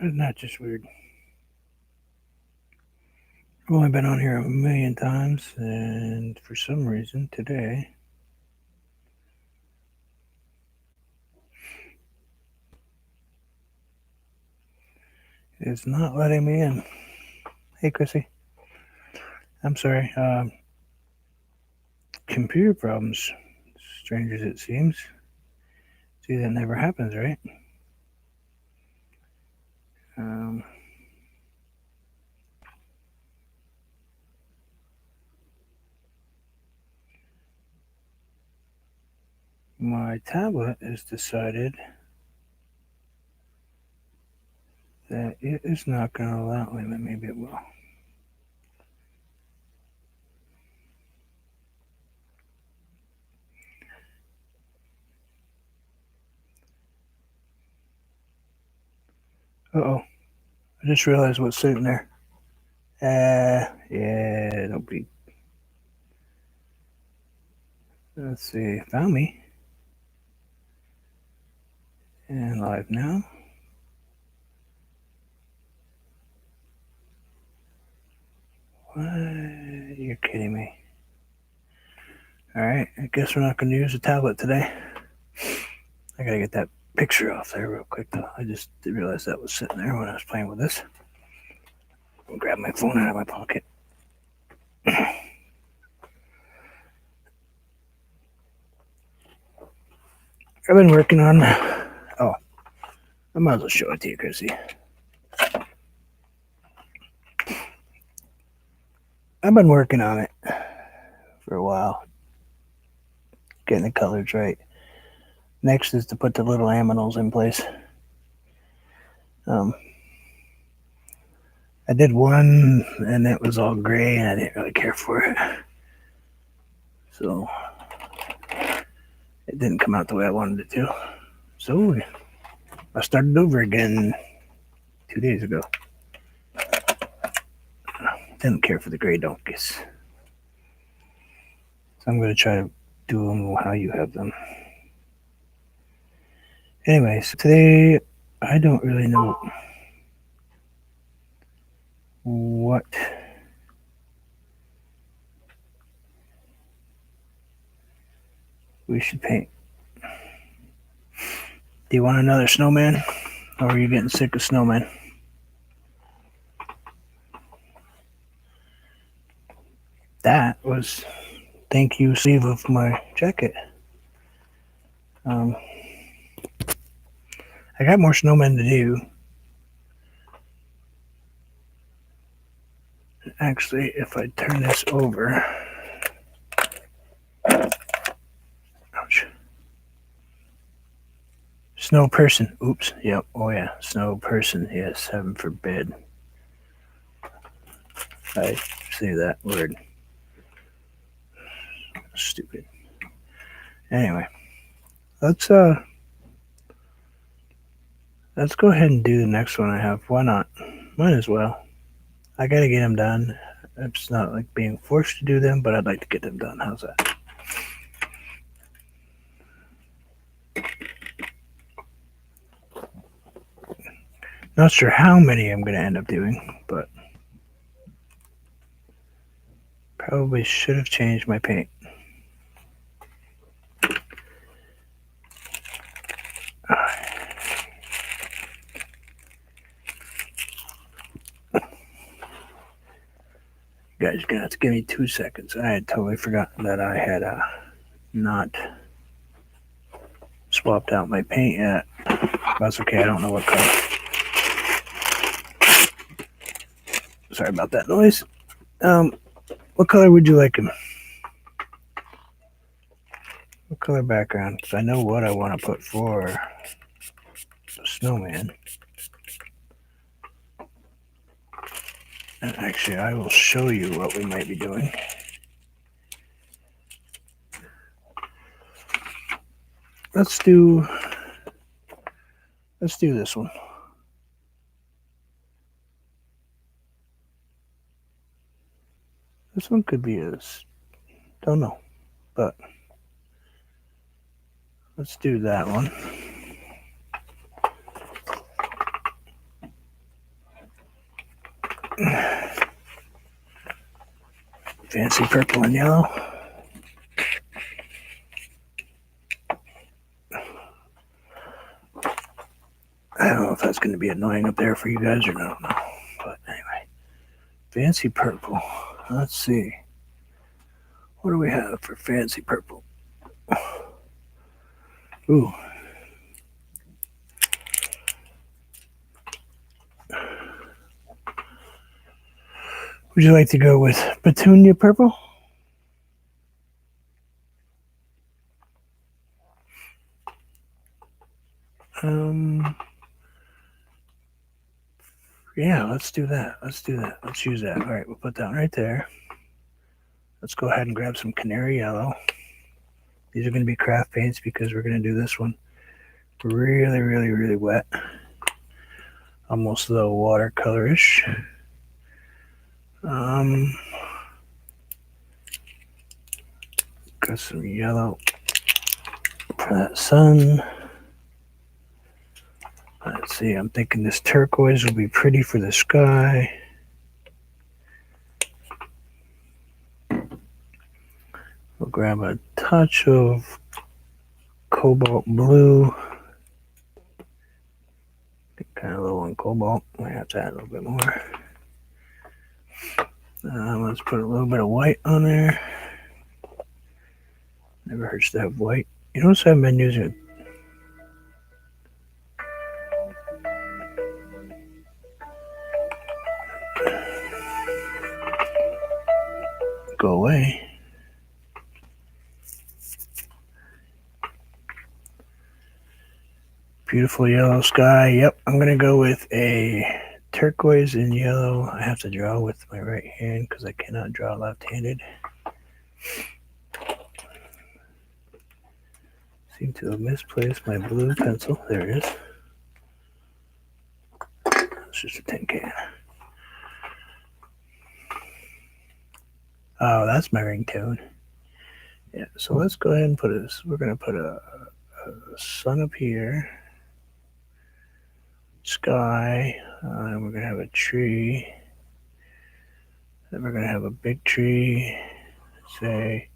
Isn't that just weird? I've only been on here a million times, and for some reason today, it's not letting me in. Hey, Chrissy. I'm sorry. Computer problems. Strange as it seems. See, that never happens, right? Um, my tablet has decided that it is not going to allow. Wait a minute, maybe it will. Uh-oh. I just realized what's sitting there. Yeah, don't be. Let's see. Found me. And live now. What? You're kidding me. Alright, I guess we're not going to use the tablet today. I gotta get that picture off there real quick though. I just didn't realize that was sitting there when I was playing with this. I'll grab my phone out of my pocket. I've been working on. Oh, I might as well show it to you, Chrissy. I've been working on it for a while, getting the colors right. Next is to put the little aminals in place. Um, I did one, and it was all gray, and I didn't really care for it, so it didn't come out the way I wanted it to. So I started over again 2 days ago. Didn't care for the gray donkeys. So I'm going to try to do them how you have them. Anyway, so today I don't really know what we should paint. Do you want another snowman? Or are you getting sick of snowmen? That was thank you sleeve of my jacket. I got more snowmen to do. Actually, if I turn this over, ouch. Snow person. Oops. Yep. Oh yeah. Snow person. Yes. Heaven forbid. I say that word. Stupid. Anyway, let's let's go ahead and do the next one I have. Why not? Might as well. I gotta get them done. It's not like being forced to do them, but I'd like to get them done. How's that? Not sure how many I'm gonna end up doing, but probably should have changed my paint. You guys are gonna have to give me 2 seconds. I had totally forgotten that I had not swapped out my paint yet. That's okay. I don't know what color. Sorry about that noise. What color would you like him? What color background? Because I know what I want to put for the snowman. And actually, I will show you what we might be doing. Let's do this one. This one could be don't know, but let's do that one. Fancy purple and yellow. I don't know if that's going to be annoying up there for you guys or not. No. But anyway, fancy purple. Let's see. What do we have for fancy purple? Ooh. Would you like to go with petunia purple? Yeah, let's do that. Let's use that. All right, we'll put that right there. Let's go ahead and grab some canary yellow. These are going to be craft paints because we're going to do this one really, really, really wet. Almost though watercolorish. Got some yellow for that sun. Let's see, I'm thinking this turquoise will be pretty for the sky. We'll grab a touch of cobalt blue. Kind of low on cobalt. I have to add a little bit more. Let's put a little bit of white on there. Never hurts to have white. You notice I've been using go away. Beautiful yellow sky. Yep, I'm going to go with a turquoise and yellow. I have to draw with my right hand because I cannot draw left-handed. Seem to have misplaced my blue pencil. There it is. It's just a tin can. Oh, that's my ringtone. Yeah, so let's go ahead and put this. We're going to put a sun up here. Sky. And we're going to have a tree. Then we're going to have a big tree. Say,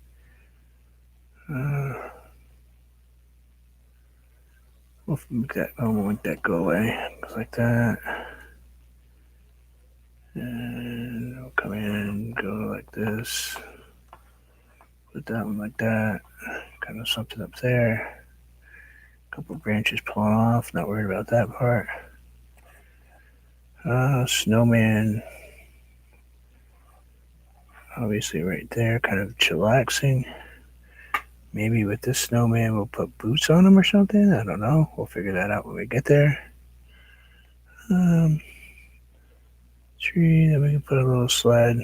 we'll make that, I won't make that go away. Just like that. And we'll come in and go like this. Put that one like that. Kind of something up there. A couple branches pulling off. Not worried about that part. Snowman. Obviously right there. Kind of chillaxing. Maybe with this snowman we'll put boots on him or something. I don't know. We'll figure that out when we get there. Tree. Then we can put a little sled.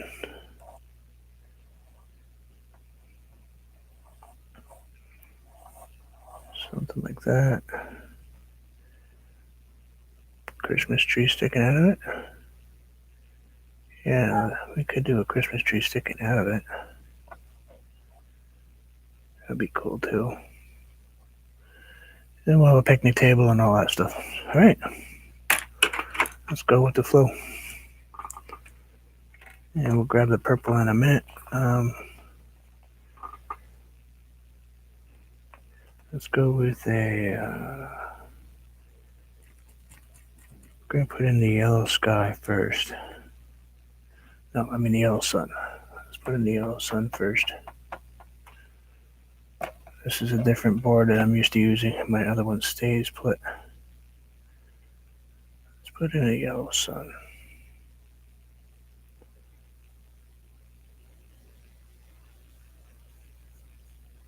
Something like that. Christmas tree sticking out of it. Yeah, we could do a Christmas tree sticking out of it. That'd be cool too. Then we'll have a picnic table and all that stuff. All right, let's go with the flow. And we'll grab the purple in a minute. Let's go with a. We're gonna put in the yellow sky first. No, I mean the yellow sun. Let's put in the yellow sun first. This is a different board that I'm used to using. My other one stays put. Let's put in a yellow sun.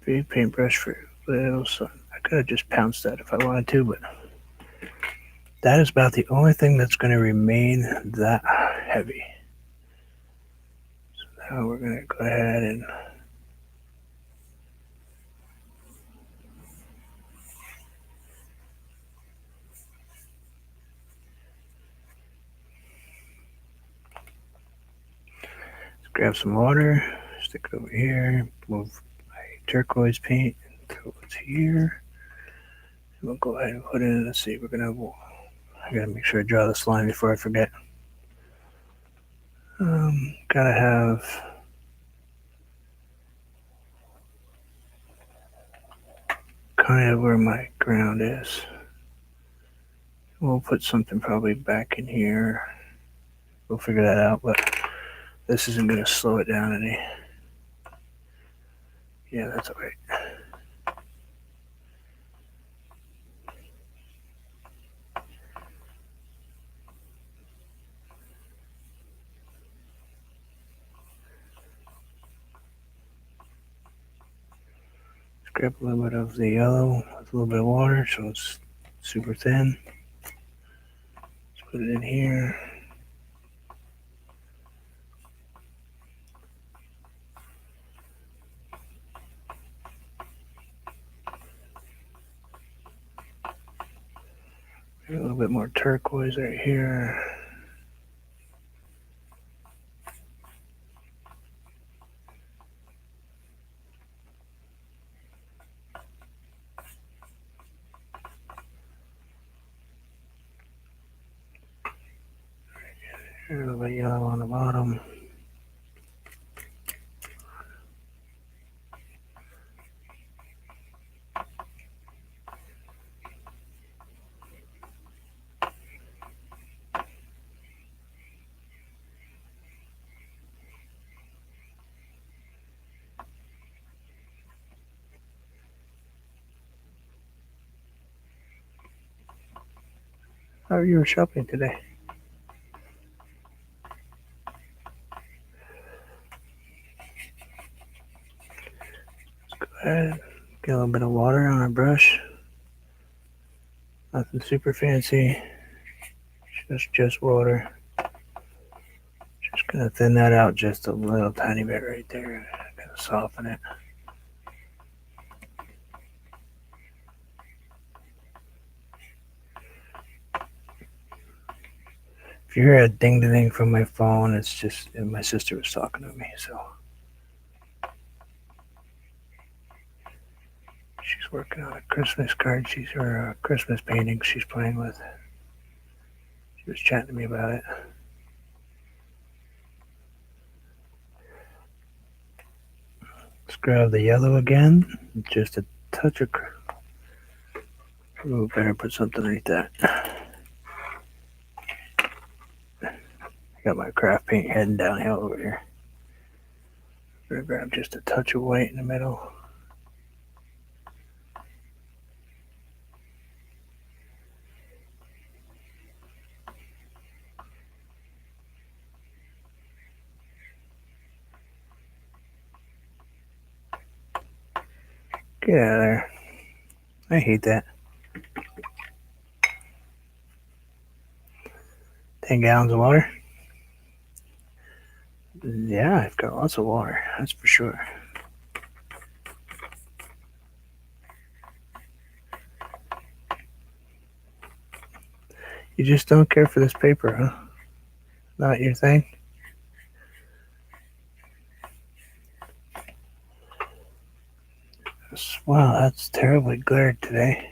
Big paintbrush for little sun. I could have just pounced that if I wanted to, but that is about the only thing that's going to remain that heavy. So now we're going to go ahead and grab some water, stick it over here, move my turquoise paint, and throw it here. And we'll go ahead and put in, let's see, I gotta make sure I draw this line before I forget. Gotta have kind of where my ground is. We'll put something probably back in here. We'll figure that out, but this isn't going to slow it down any. Yeah, that's all right. Let's grab a little bit of the yellow with a little bit of water so it's super thin. Let's put it in here. A little bit more turquoise right here. A little bit yellow on the bottom. How are you shopping today? Let's go ahead, get a little bit of water on our brush. Nothing super fancy, just water. Just gonna thin that out just a little tiny bit right there. Gonna soften it. If you hear a ding ding from my phone, it's just my sister was talking to me, so she's working on a Christmas card. Or a Christmas painting she's playing with. She was chatting to me about it. Let's grab the yellow again, just a touch of. Ooh, better put something like that. Got my craft paint heading downhill over here. Gonna grab just a touch of white in the middle. Get out of there. I hate that. 10 gallons of water? Yeah, I've got lots of water, that's for sure. You just don't care for this paper, huh? Not your thing? Wow, that's terribly glared today.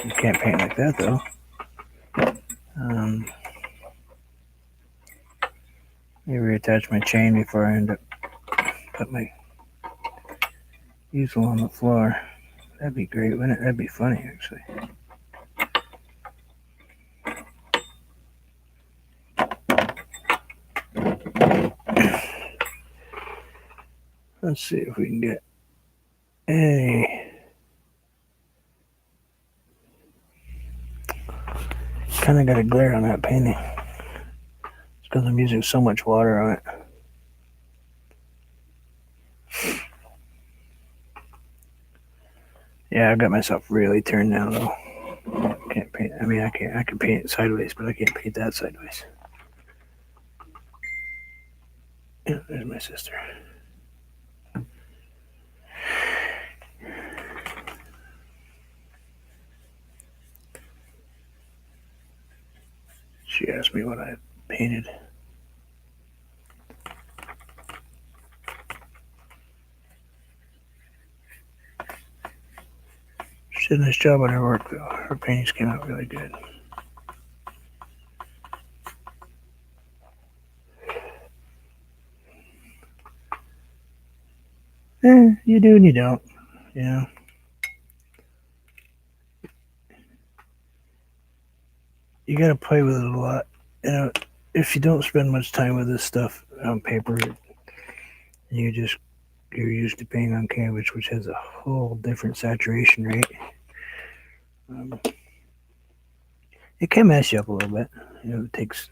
You can't paint like that though. Let me reattach my chain before I end up put my easel on the floor. That'd be great, wouldn't it? That'd be funny, actually. Let's see if we can get a. Kind of got a glare on that painting. It's because I'm using so much water on it. Yeah, I've got myself really turned now though. Can't paint. I mean, I can paint it sideways, but I can't paint that sideways. Yeah, there's my sister. She asked me what I painted. did a nice job on her work, though. Her paintings came out really good. You do and you don't. You know. You gotta play with it a lot. You know, if you don't spend much time with this stuff on paper, you're used to painting on canvas, which has a whole different saturation rate. Um, it can mess you up a little bit. You know, it takes.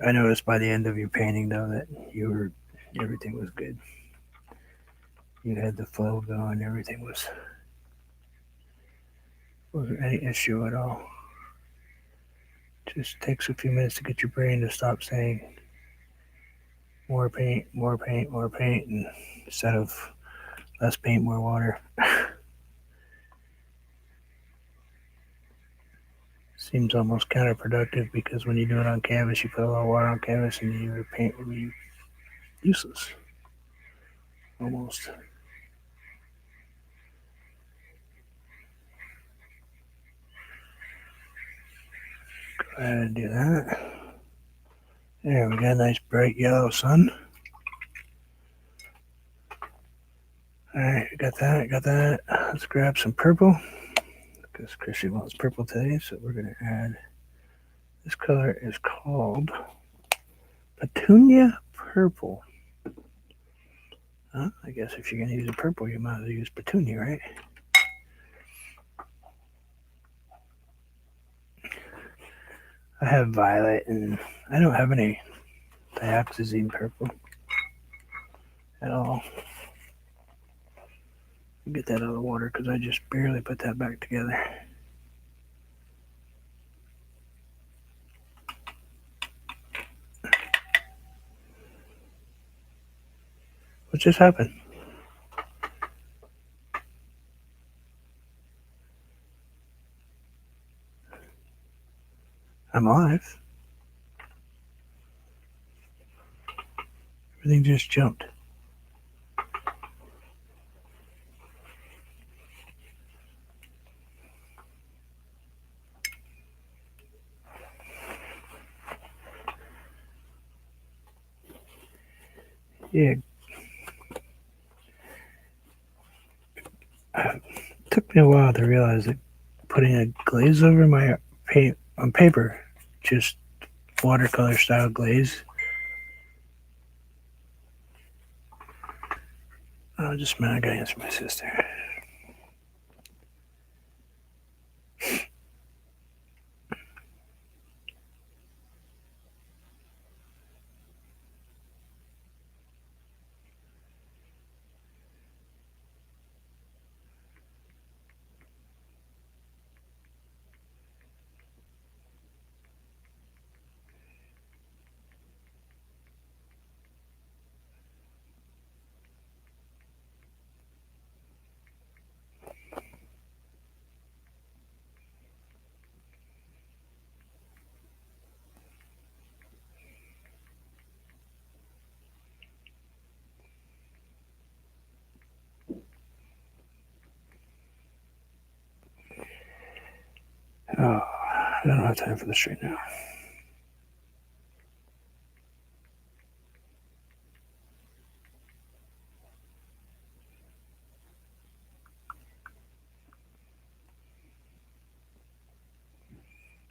I noticed by the end of your painting though that everything was good. You had the flow going. Everything wasn't any issue at all. Just takes a few minutes to get your brain to stop saying more paint, more paint, more paint, and instead of less paint, more water. Seems almost counterproductive because when you do it on canvas, you put a lot of water on canvas and your paint will be useless. Almost. Go ahead and do that. There, we got a nice bright yellow sun. Alright, got that, got that. Let's grab some purple because Chrissy wants purple today, so we're going to add. This color is called Petunia Purple. I guess if you're going to use a purple, you might as well use Petunia, right? I have violet, and I don't have any dioxazine purple at all. Get that out of the water because I just barely put that back together. What just happened? I'm alive. Everything just jumped. Yeah. It took me a while to realize that putting a glaze over my paint on paper, just watercolor style glaze. Oh, just a minute, I gotta answer my sister. Oh, I don't have time for this right now.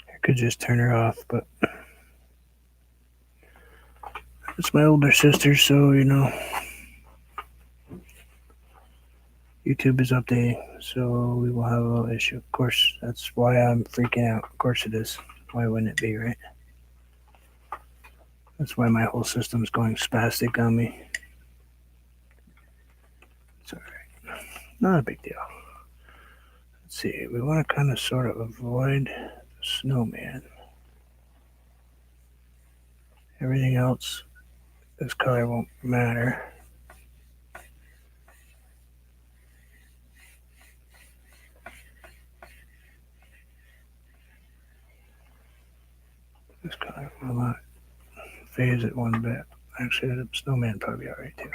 I could just turn her off, but it's my older sister, so YouTube is updating, so we will have a little issue. Of course, that's why I'm freaking out. Of course it is. Why wouldn't it be, right? That's why my whole system's going spastic on me. It's alright. Not a big deal. Let's see. We want to kind of sort of avoid the snowman. Everything else, this color won't matter. This color will not phase it one bit. Actually, the snowman probably alright too.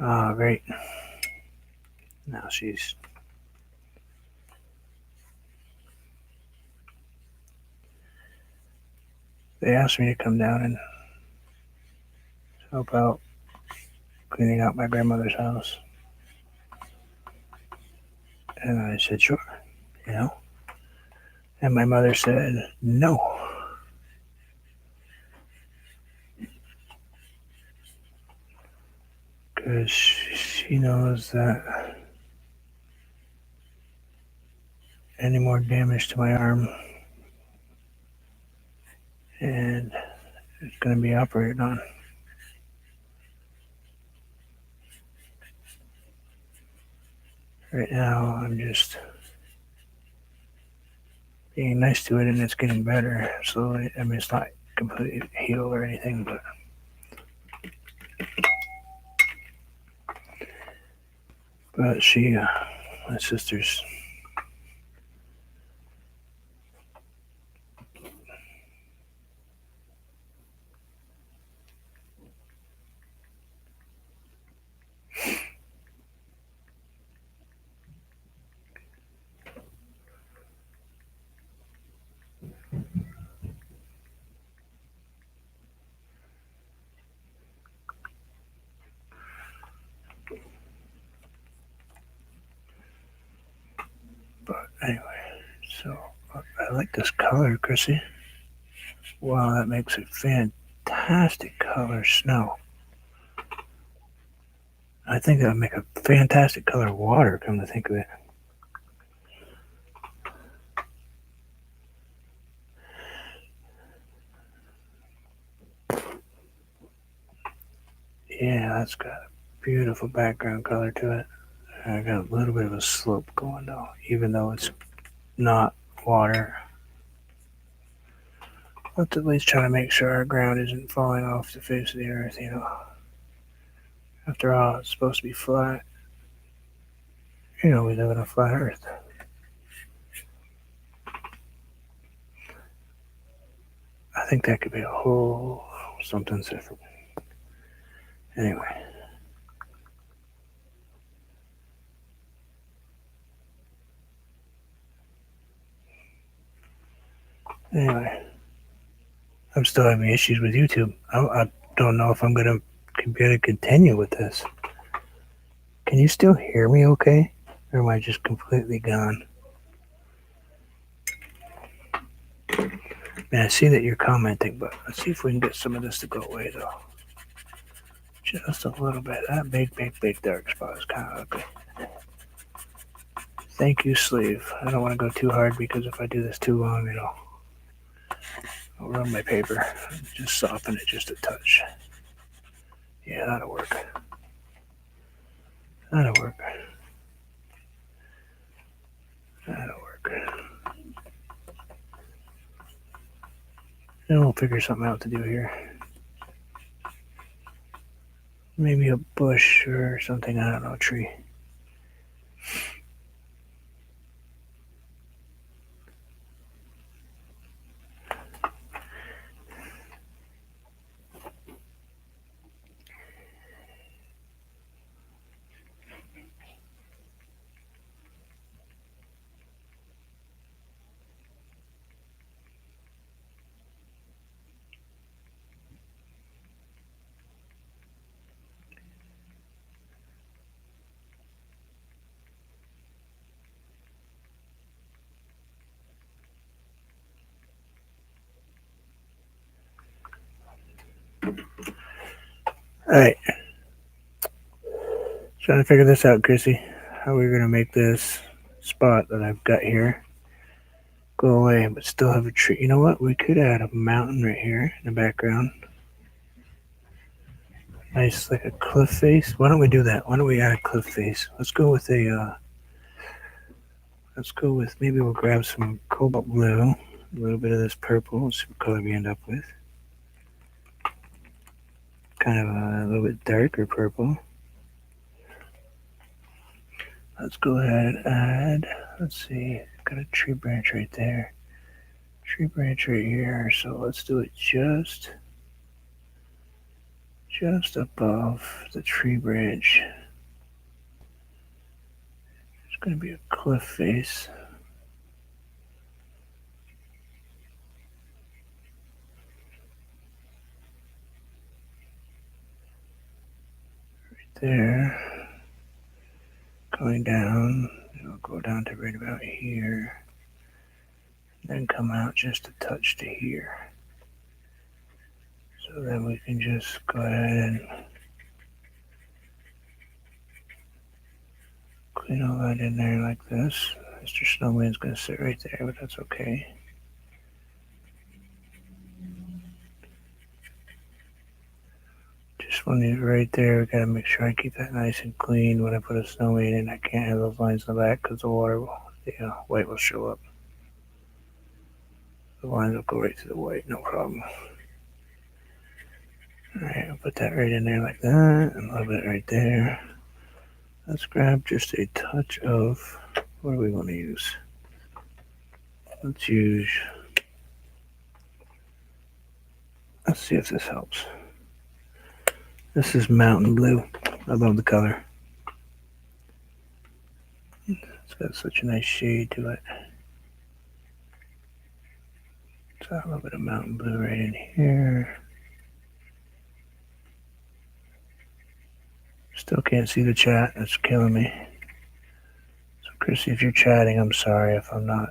Oh, great. Now she's... They asked me to come down and help out cleaning out my grandmother's house. And I said, sure, you know. And my mother said, no. Because she knows that any more damage to my arm and it's going to be operated on. Right now, I'm just being nice to it, and it's getting better slowly. I mean, it's not completely healed or anything, but she, my sister's But anyway, so I like this color, Chrissy. Wow, that makes a fantastic color snow. I think that would make a fantastic color water, come to think of it. Yeah, that's got a beautiful background color to it. I got a little bit of a slope going though, even though it's not water. Let's at least try to make sure our ground isn't falling off the face of the earth, you know. After all, it's supposed to be flat. You know, we live on a flat earth. I think that could be a whole something different. Anyway. Anyway. I'm still having issues with YouTube. I don't know if I'm going to continue with this. Can you still hear me okay? Or am I just completely gone? Man, I see that you're commenting, but let's see if we can get some of this to go away, though. Just a little bit. That big dark spot is kind of ugly. Thank you, sleeve. I don't want to go too hard because if I do this too long, I'll ruin my paper. Just soften it just a touch. Yeah, that'll work. That'll work. That'll work. Then we'll figure something out to do here. Maybe a bush or something. I don't know, a tree. All right. Trying to figure this out, Chrissy. How we're going to make this spot that I've got here go away, but still have a tree. You know what? We could add a mountain right here in the background. Nice, like a cliff face. Why don't we do that? Why don't we add a cliff face? Let's go with maybe we'll grab some cobalt blue, a little bit of this purple. Let's see what color we end up with. Kind of a little bit darker purple. Let's go ahead and add, let's see, got a tree branch right there. Tree branch right here. So let's do it just just above the tree branch. There's going to be a cliff face. Right there. Going down. It'll go down to right about here. Then come out just a touch to here. So then we can just go ahead and clean all that in there like this. Mr. Snowman's going to sit right there, but that's okay. Just when he's right there, we gotta make sure I keep that nice and clean. When I put a snowman in, I can't have those lines in the back because the water will, white will show up. The lines will go right to the white, no problem. Alright, I'll put that right in there like that, and a little bit right there. Let's grab just a touch of, what do we want to use? Let's see if this helps. This is Mountain Blue. I love the color. It's got such a nice shade to it. So a little bit of Mountain Blue right in here. Still can't see the chat. That's killing me. So, Chrissy, if you're chatting, I'm sorry if I'm not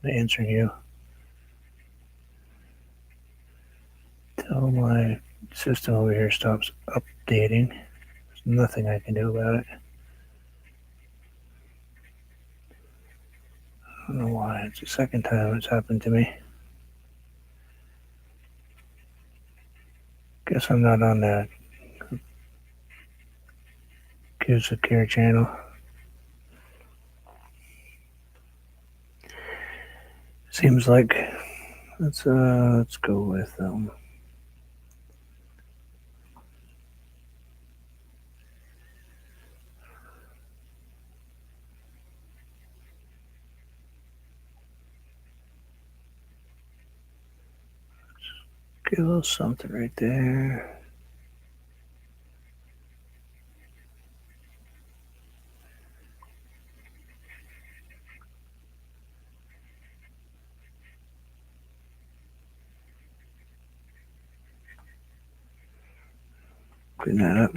answering you. Till my system over here stops updating. There's nothing I can do about it. I don't know why. It's the second time it's happened to me. Guess I'm not on that Kids of Care channel. Seems like let's go with get a little something right there. Clean that up.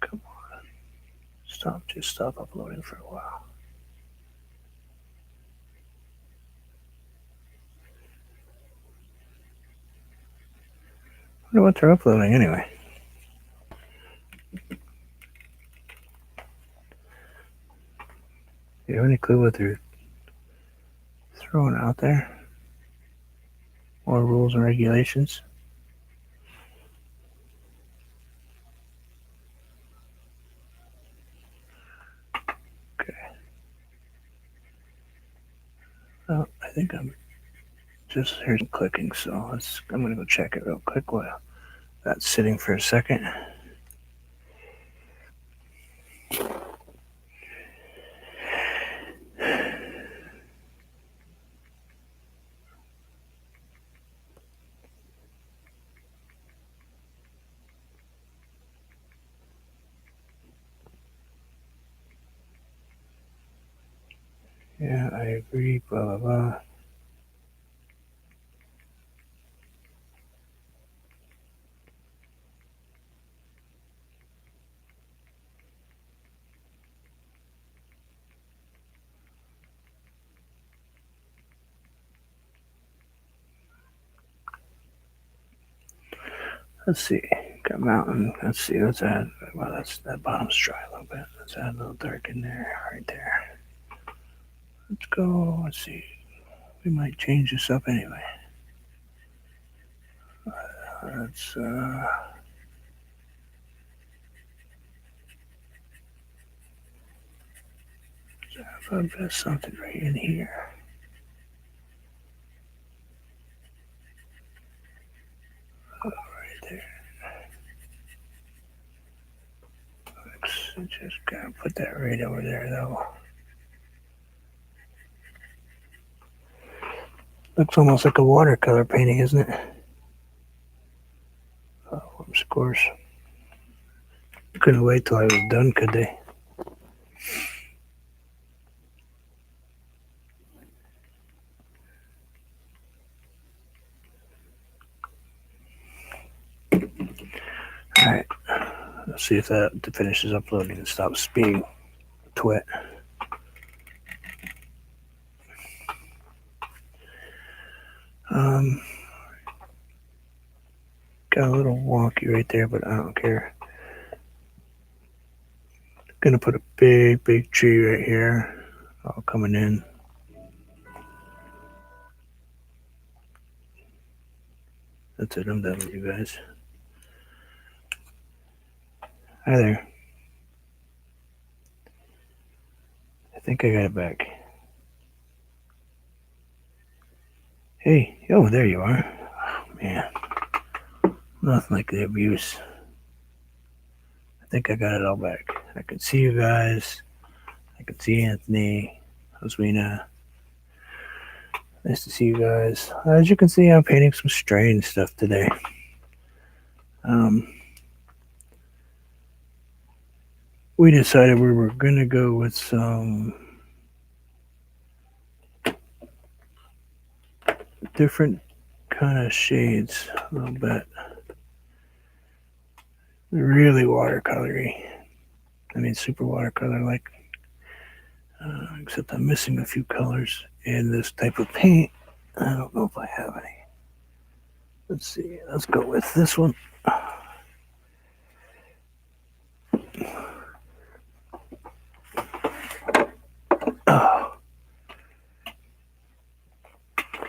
Come on. Just stop uploading for a while. I wonder what they're uploading anyway. You have any clue what they're throwing out there? More rules and regulations? Okay. Well, I think I'm just here's clicking, so I'm gonna go check it real quick while that's sitting for a second. Yeah, I agree, blah, blah, blah. Let's see. Got mountain. Let's see. Let's add. Well, that bottom's dry a little bit. Let's add a little dark in there, right there. Let's go. Let's see. We might change this up anyway. Let's put something right in here. Right there. Just gotta put that right over there, though. Looks almost like a watercolor painting, isn't it? Oh, of course. Couldn't wait till I was done, could they? Alright. Let's see if that finishes uploading and stops being wet. Got a little wonky right there, but I don't care. Gonna put a big tree right here, all coming in. That's it, I'm done with you guys. Hi there. I think I got it back. Hey, oh, there you are. Oh, man. Nothing like the abuse. I think I got it all back. I can see you guys. I can see Anthony, Oswina. Nice to see you guys. As you can see, I'm painting some strange stuff today. We decided we were going to go with some different kind of shades a little bit. Really watercolory. I mean, super watercolor like. Except I'm missing a few colors in this type of paint. I don't know if I have any. Let's see. Let's go with this one. Oh.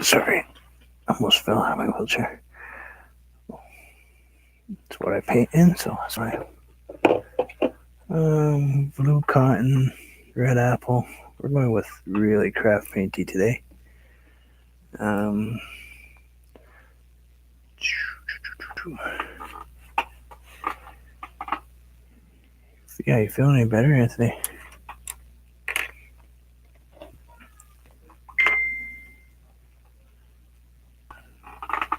Sorry. I almost fell out of my wheelchair. That's what I paint in, so that's right. Blue cotton, red apple. We're going with really craft painty today. Yeah, you feeling any better, Anthony?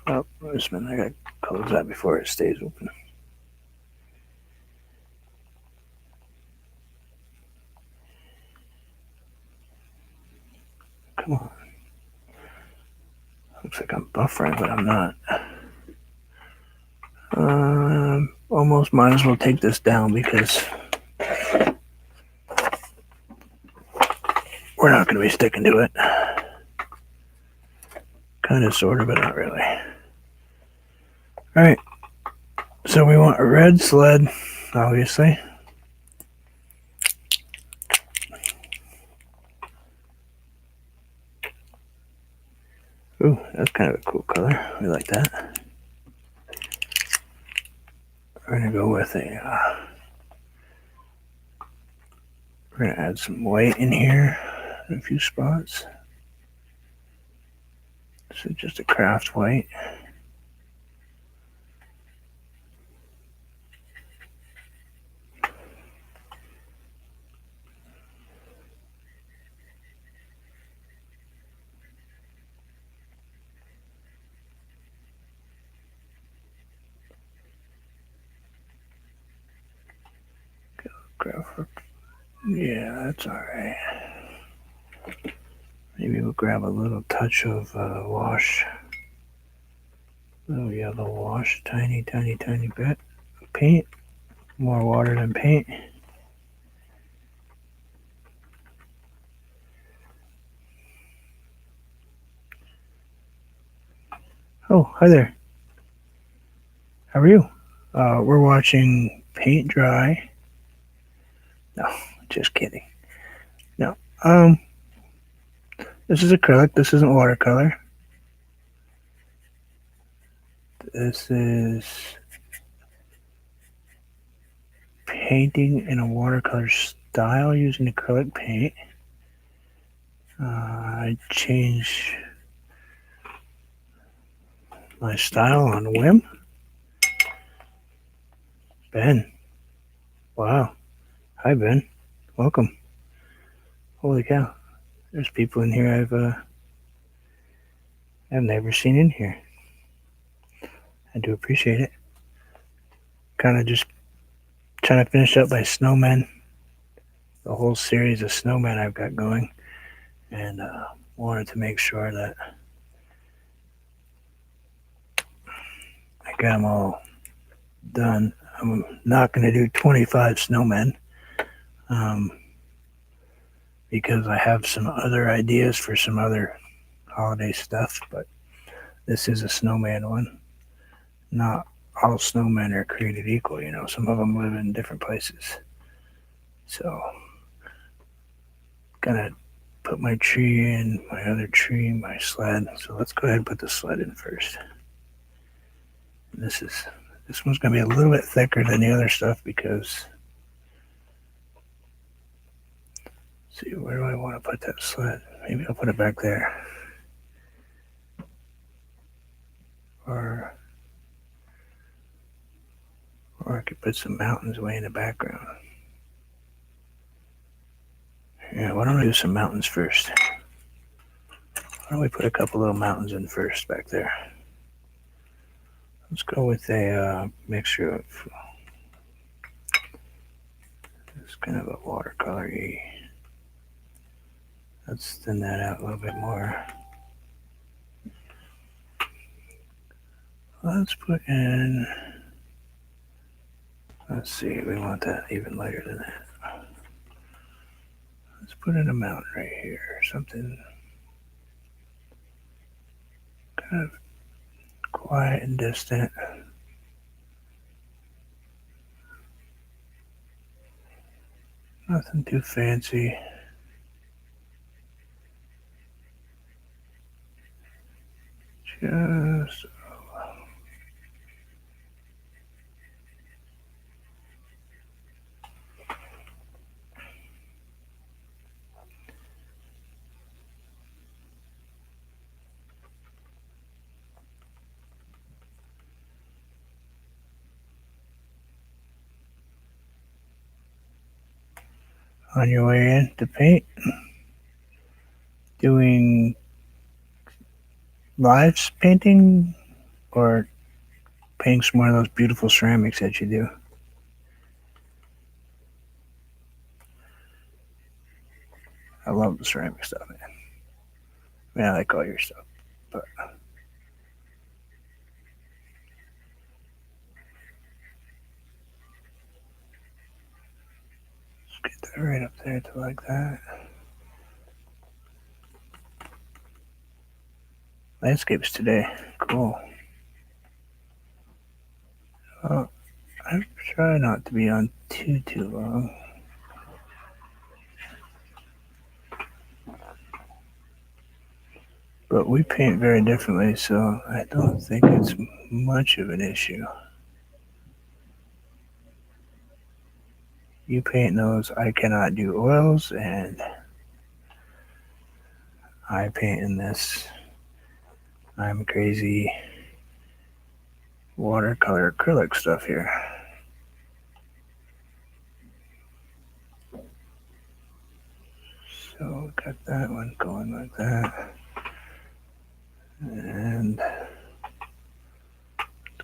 Oh, wait a minute. I gotta close that before it stays open. Come on. Looks like I'm buffering, but I'm not. Almost might as well take this down because we're not going to be sticking to it. Kind of, sort of, but not really. Alright. So we want a red sled, obviously. Ooh, that's kind of a cool color. We like that. We're going to go with we're going to add some white in here in a few spots. So just a craft white. Yeah, that's alright. Maybe we'll grab a little touch of wash. Little yellow wash. Tiny bit. Paint. More water than paint. Oh, hi there. How are you? We're watching paint dry. No, just kidding. No. This is acrylic. This isn't watercolor. This is painting in a watercolor style using acrylic paint. I change my style on a whim. Ben. Wow. Hi, Ben. Welcome. Holy cow. There's people in here I've never seen in here. I do appreciate it. Kind of just trying to finish up my snowmen, the whole series of snowmen I've got going, and wanted to make sure that I got them all done. I'm not going to do 25 snowmen because I have some other ideas for some other holiday stuff, but this is a snowman one. Not all snowmen are created equal, you know. Some of them live in different places. So, gonna put my tree in, my other tree, my sled. So let's go ahead and put the sled in first. And this one's gonna be a little bit thicker than the other stuff because, let's see, where do I want to put that sled? Maybe I'll put it back there. Or I could put some mountains way in the background. Yeah, why don't I do some mountains first? Why don't we put a couple little mountains in first back there? Let's go with a mixture of this kind of a watercolor-y. Let's thin that out a little bit more. Let's put in, let's see, we want that even lighter than that. Let's put in a mountain right here, something kind of quiet and distant. Nothing too fancy. Just on your way in to paint, doing live painting or painting some more of those beautiful ceramics that you do. I love the ceramic stuff, man. I mean, I like all your stuff, but let's get that right up there to like that. Landscapes today, cool. Oh, I try not to be on too long. But we paint very differently, so I don't think it's much of an issue. You paint those, I cannot do oils, and I paint in this. I'm crazy watercolor acrylic stuff here. So got that one going like that. And let's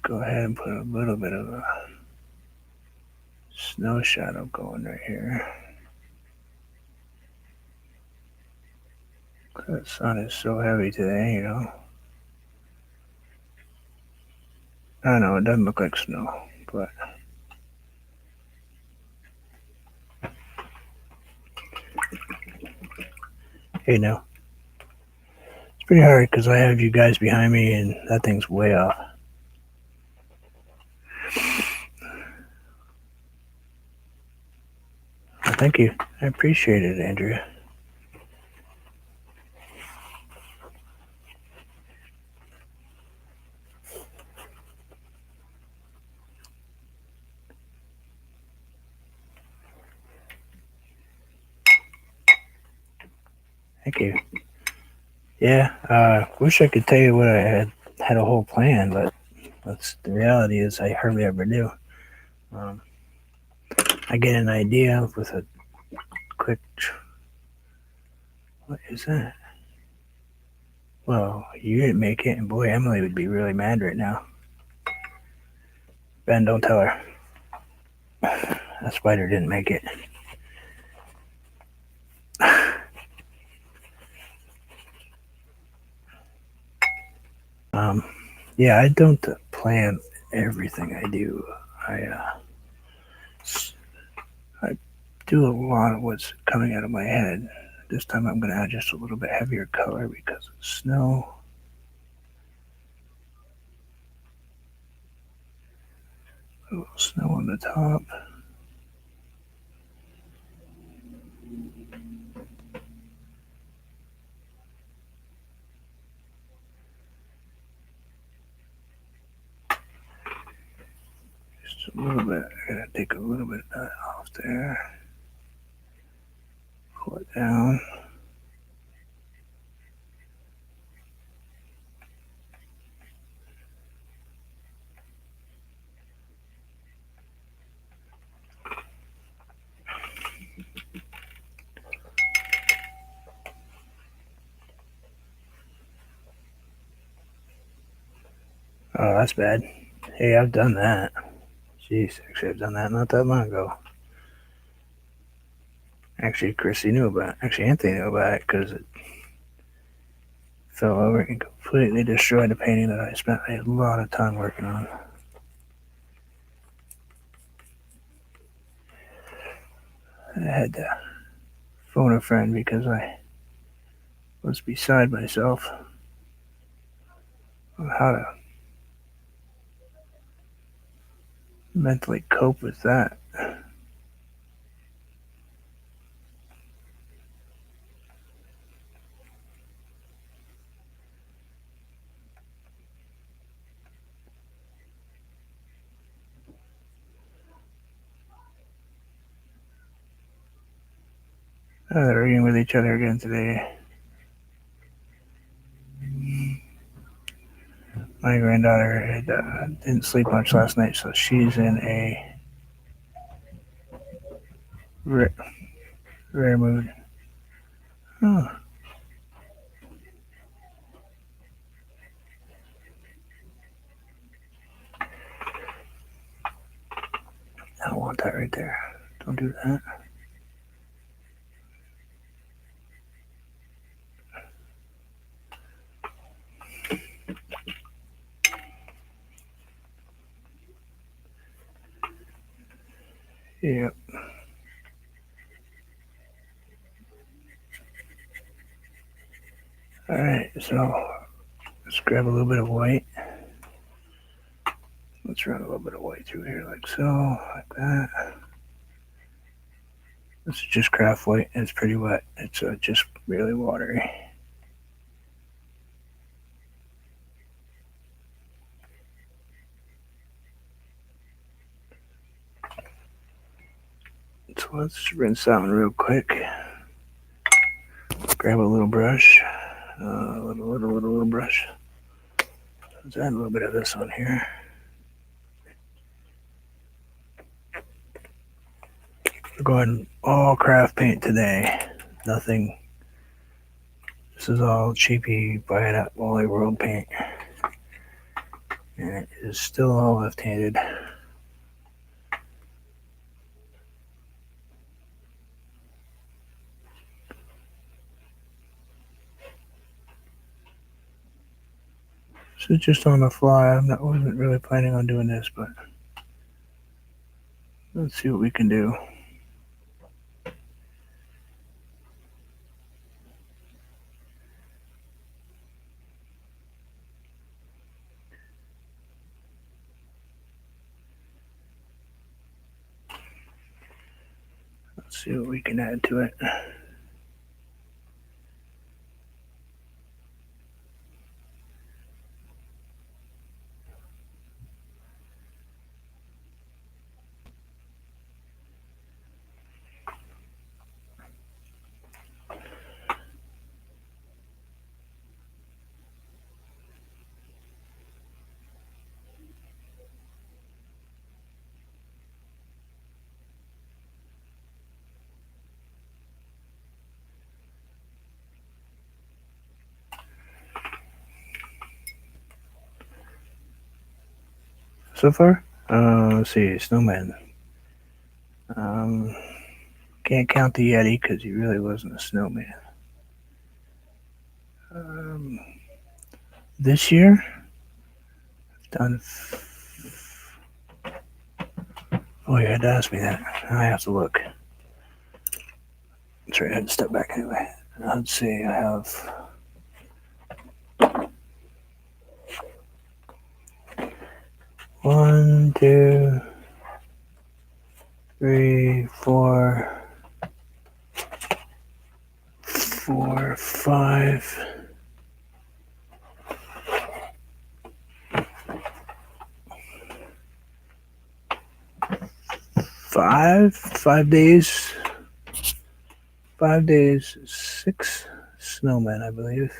go ahead and put a little bit of a snow shadow going right here. The sun is so heavy today, you know. I know it doesn't look like snow, but hey, now it's pretty hard because I have you guys behind me and that thing's way off. Well, thank you. I appreciate it, Andrea. Thank you. Yeah, wish I could tell you what I had a whole plan, but that's the reality is I hardly ever do. Um, I get an idea with a quick. What is that? Well, you didn't make it, and boy, Emily would be really mad right now. Ben, don't tell her. That spider didn't make it. Um, yeah, I don't plan everything I do. I do a lot of what's coming out of my head. This time I'm going to add just a little bit heavier color because of snow. A little snow on the top. Just a little bit. I gotta take a little bit of that off there. Pull it down. Oh, that's bad. Hey, I've done that. Jeez, actually, I've done that not that long ago. Actually, Chrissy knew about it. Actually, Anthony knew about it because it fell over and completely destroyed the painting that I spent a lot of time working on. I had to phone a friend because I was beside myself on how to mentally cope with that. They're arguing with each other again today. My granddaughter didn't sleep much last night, so she's in a rare mood. Oh, I don't want that right there. Don't do that. Yep. All right, so let's grab a little bit of white. Let's run a little bit of white through here, like so, like that. This is just craft white, and it's pretty wet. It's just really watery. So let's rinse that one real quick. Grab a little brush, little brush. Let's add a little bit of this on here. We're going all craft paint today. Nothing. This is all cheapy buy it at Wally World paint, and it is still all left-handed. This is just on the fly. Wasn't really planning on doing this, but let's see what we can do. Let's see what we can add to it. so far. Let's see, snowman. Um, can't count the Yeti because he really wasn't a snowman. Um, this year, I've done. Oh, you had to ask me that. I have to look. Sorry, I had to step back anyway. Let's see, I have 1, 2, 3, 4, 4, 5. 5 days. 5 days, 6 snowmen, I believe.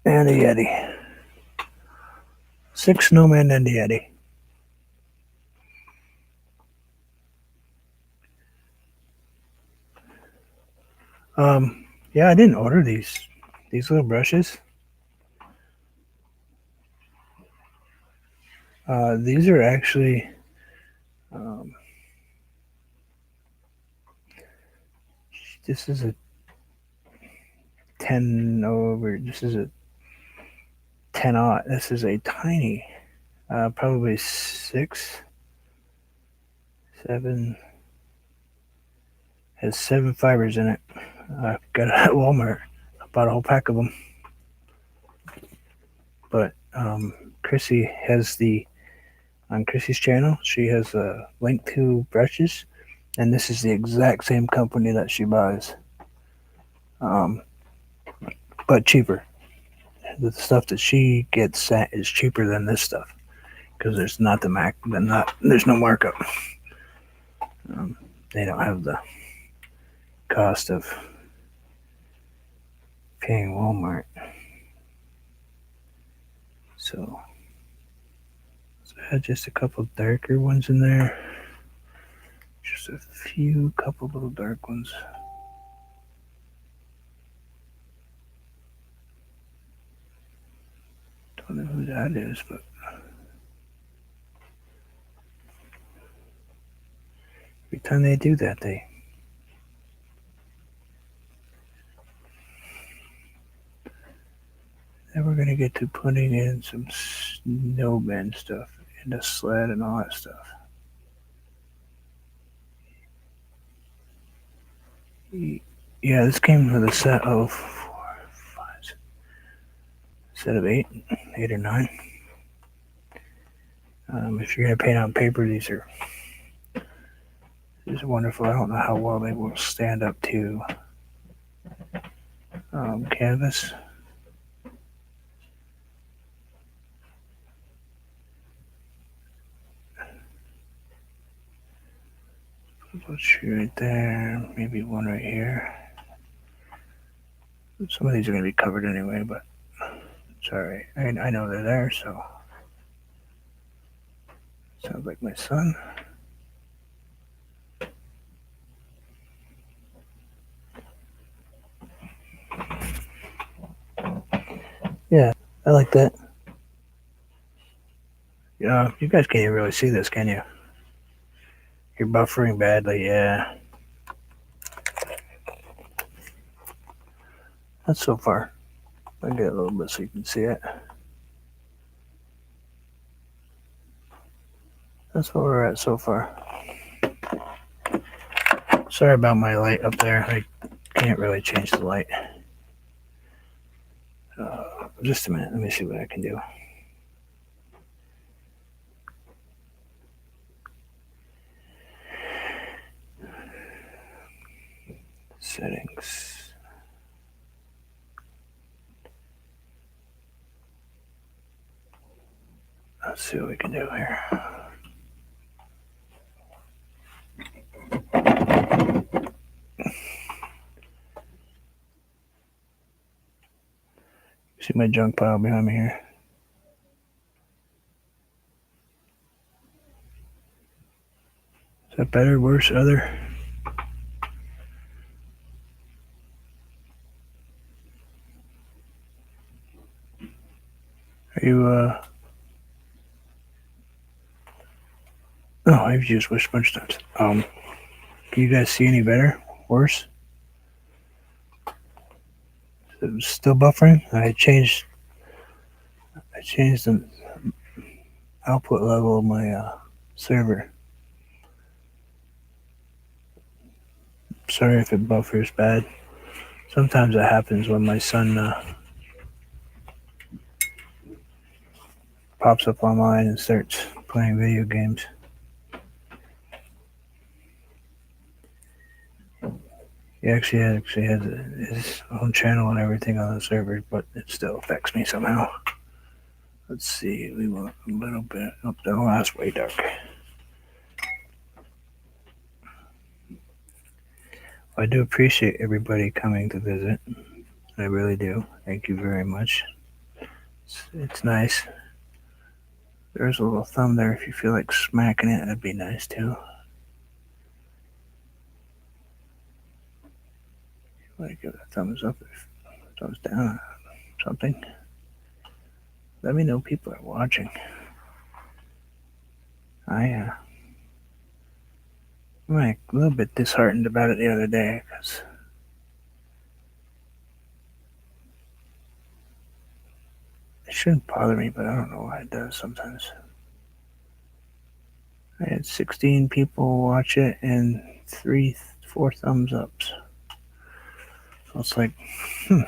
And a Yeti. 6 snowmen and a Yeti. Yeah, I didn't order these little brushes. These are actually this is a 10 over. This is a 10-aught. This is a tiny, probably 6, 7. Has 7 fibers in it. Got it at Walmart. I bought a whole pack of them. But Chrissy has on Chrissy's channel, she has a link to brushes, and this is the exact same company that she buys, but cheaper. The stuff that she gets sent is cheaper than this stuff because there's there's no markup. They don't have the cost of paying Walmart. So I had just a couple darker ones in there. Just a couple little dark ones. Don't know who that is, but every time they do that, then we're gonna get to putting in some snowman stuff in the sled and all that stuff. Yeah, this came with a set of 4, 5, set of 8 or 9. If you're gonna paint on paper, these are wonderful. I don't know how well they will stand up to canvas. Put you right there, maybe one right here. Some of these are gonna be covered anyway, but it's alright. I know they're there, so sounds like my son. Yeah, I like that. Yeah, you guys can't even really see this, can you? You're buffering badly, yeah. That's so far. I'll get a little bit so you can see it. That's where we're at so far. Sorry about my light up there. I can't really change the light. Just a minute. Let me see what I can do. Settings. Let's see what we can do here. See my junk pile behind me here? Is that better, worse, other? Are you, oh, I've used Wish a bunch of times. Can you guys see any better? Worse? Is it still buffering? I changed the output level of my server. Sorry if it buffers bad. Sometimes that happens when my son pops up online and starts playing video games. He actually has his own channel and everything on the server, but it still affects me somehow. Let's see, we want a little bit up. Oh, that's way dark. I do appreciate everybody coming to visit. I really do. Thank you very much. It's nice. There's a little thumb there. If you feel like smacking it, that'd be nice too. Like give it a thumbs up, thumbs down, something. Let me know people are watching. I'm like a little bit disheartened about it the other day because it shouldn't bother me, but I don't know why it does sometimes. I had 16 people watch it and 4 thumbs ups. So it's like, is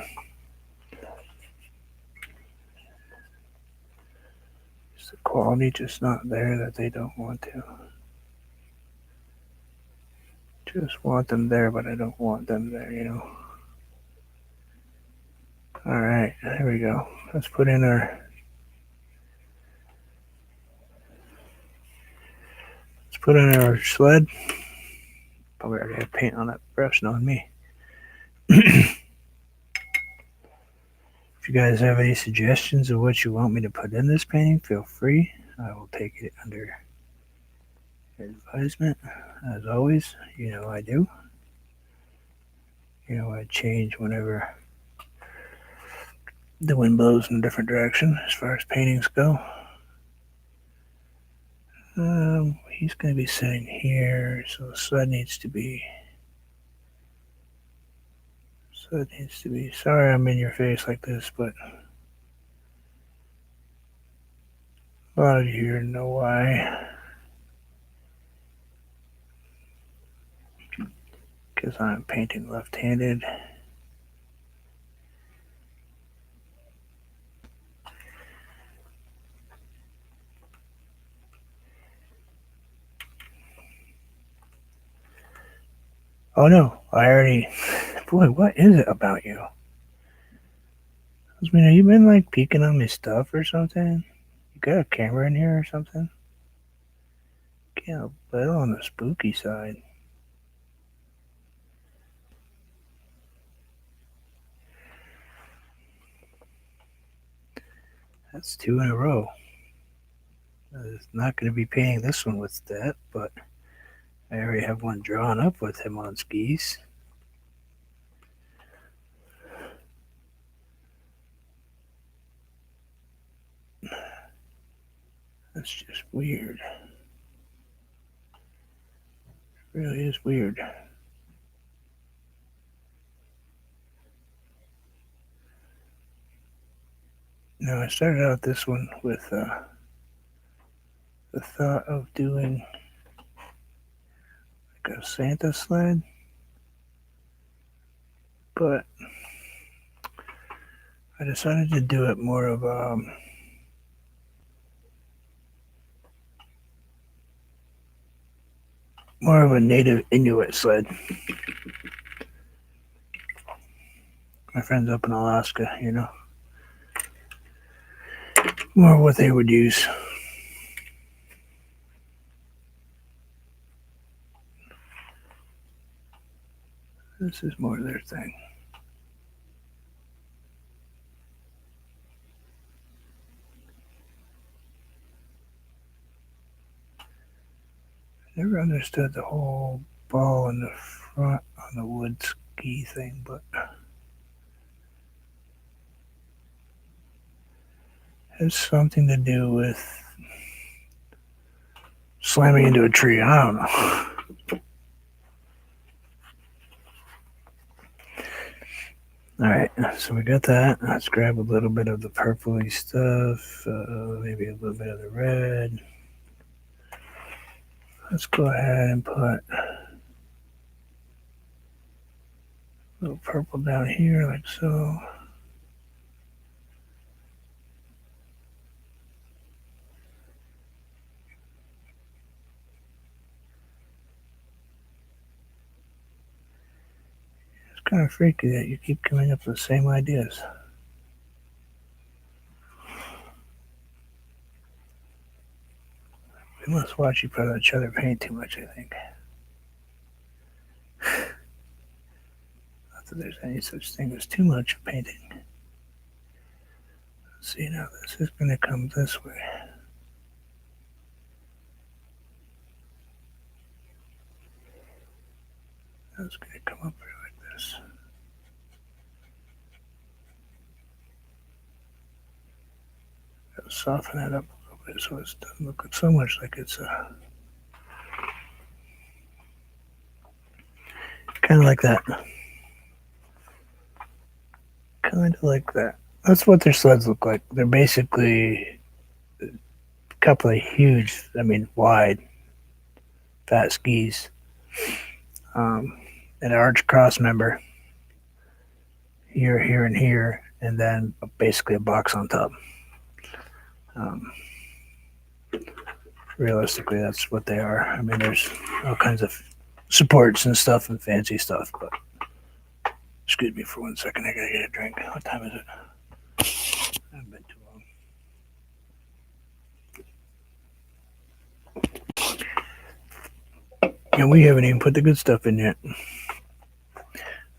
the quality just not there that they don't want to? Just want them there, but I don't want them there, you know? Alright, there we go. Let's put in our sled. Probably already have paint on that brush, knowing me. If you guys have any suggestions of what you want me to put in this painting, feel free. I will take it under advisement. As always, you know I do. You know I change whenever the wind blows in a different direction as far as paintings go. He's going to be sitting here, so the sled needs to be. Sorry I'm in your face like this, but a lot of you here know why. Because I'm painting left-handed. Oh no, I already. Boy, what is it about you? I mean, have you been like peeking on my stuff or something? You got a camera in here or something? Get a little on the spooky side. That's 2 in a row. I was not going to be painting this one with that, but I already have one drawn up with him on skis. That's just weird. It really is weird. Now, I started out this one with the thought of doing like a Santa sled, but I decided to do it more of a native Inuit sled. My friends up in Alaska, you know, more what they would use. This is more their thing. Never understood the whole ball in the front on the wood ski thing, but has something to do with slamming into a tree. I don't know. Alright, so we got that. Let's grab a little bit of the purpley stuff, maybe a little bit of the red. Let's go ahead and put a little purple down here, like so. It's kind of freaky that you keep coming up with the same ideas. We must watch each other paint too much, I think. Not that there's any such thing as too much painting. See, now this is going to come this way. That's going to come up here like this. I'll soften that up a little bit so it doesn't look so much like it's kind of like that. Kind of like that. That's what their sleds look like. They're basically a couple of huge, wide, fat skis. An arch cross member here, here, and here, and then basically a box on top. Realistically, that's what they are. There's all kinds of supports and stuff and fancy stuff, but excuse me for 1 second. I gotta get a drink. What time is it? I haven't been too long. And we haven't even put the good stuff in yet.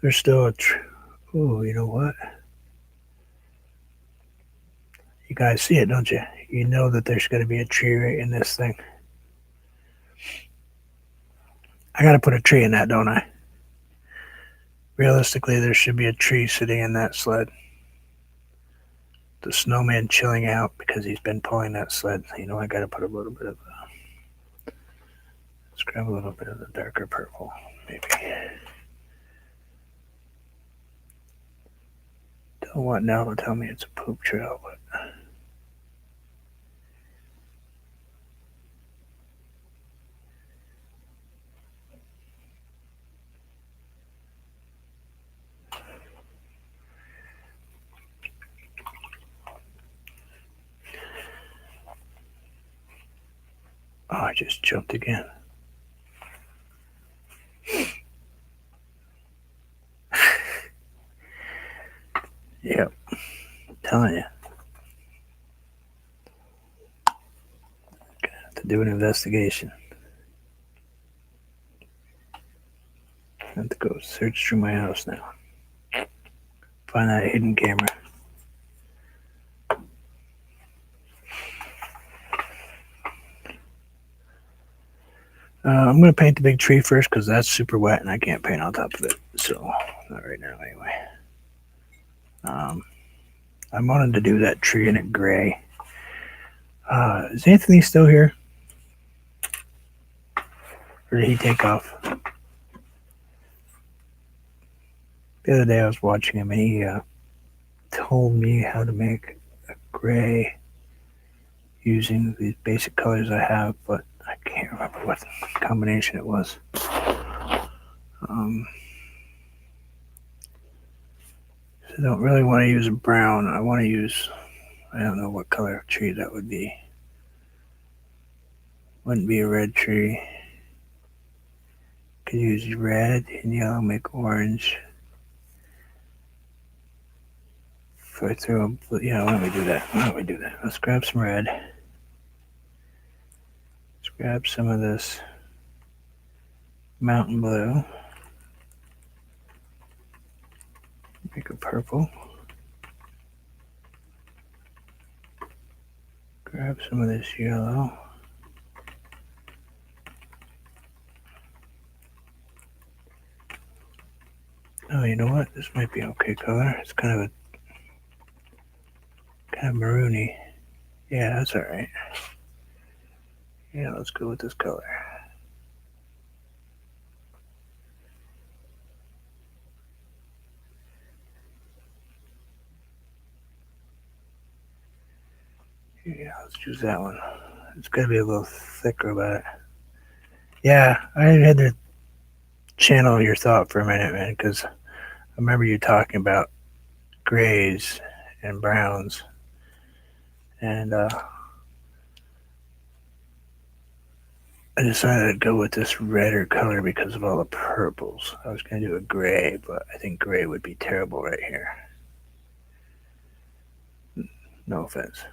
There's still a oh, you know what? You guys see it, don't you? You know that there's going to be a tree right in this thing. I got to put a tree in that, don't I? Realistically, there should be a tree sitting in that sled. The snowman chilling out because he's been pulling that sled. I got to put a little bit of let's grab a little bit of the darker purple, maybe. Don't want Nell to tell me it's a poop trail, but oh, I just jumped again. Yep, I'm telling you. Gonna have to do an investigation. I have to go search through my house now. Find that hidden camera. I'm going to paint the big tree first because that's super wet and I can't paint on top of it. So, not right now anyway. I wanted to do that tree in a gray. Is Anthony still here? Or did he take off? The other day I was watching him and he told me how to make a gray using these basic colors I have, but I can't remember what combination it was. I don't really want to use a brown. I want to use, I don't know what color of tree that would be. Wouldn't be a red tree. Could use red and yellow, make orange. If I throw a, why don't we do that? Let's grab some red. Let's grab some of this mountain blue. Make a purple. Grab some of this yellow. Oh, you know what? This might be okay color. It's kind of maroony. Yeah, that's all right. Yeah, let's go with this color. Yeah, let's choose that one. It's gonna be a little thicker about it. Yeah, I had to channel your thought for a minute, man, because I remember you talking about grays and browns, and I decided I'd go with this redder color because of all the purples. I was gonna do a gray, but I think gray would be terrible right here. No offense.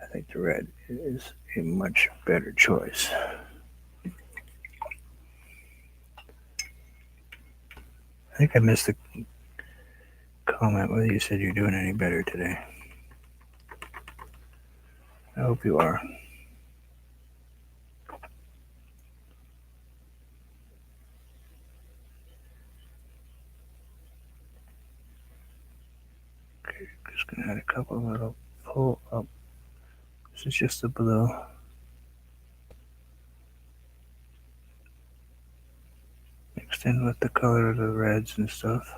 I think the red is a much better choice. I think I missed a comment whether you said you're doing any better today. I hope you are. Okay, just gonna add a couple of little pull up. This is just the blue. Mixed in with the color of the reds and stuff.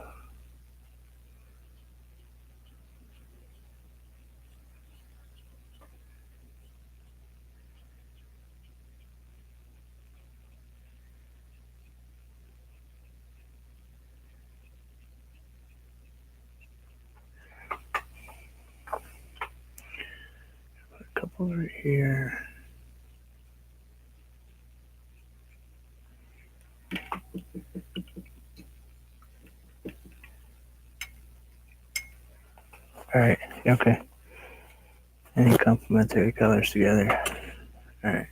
A couple right here. Alright, okay. Any complementary colors together. Alright.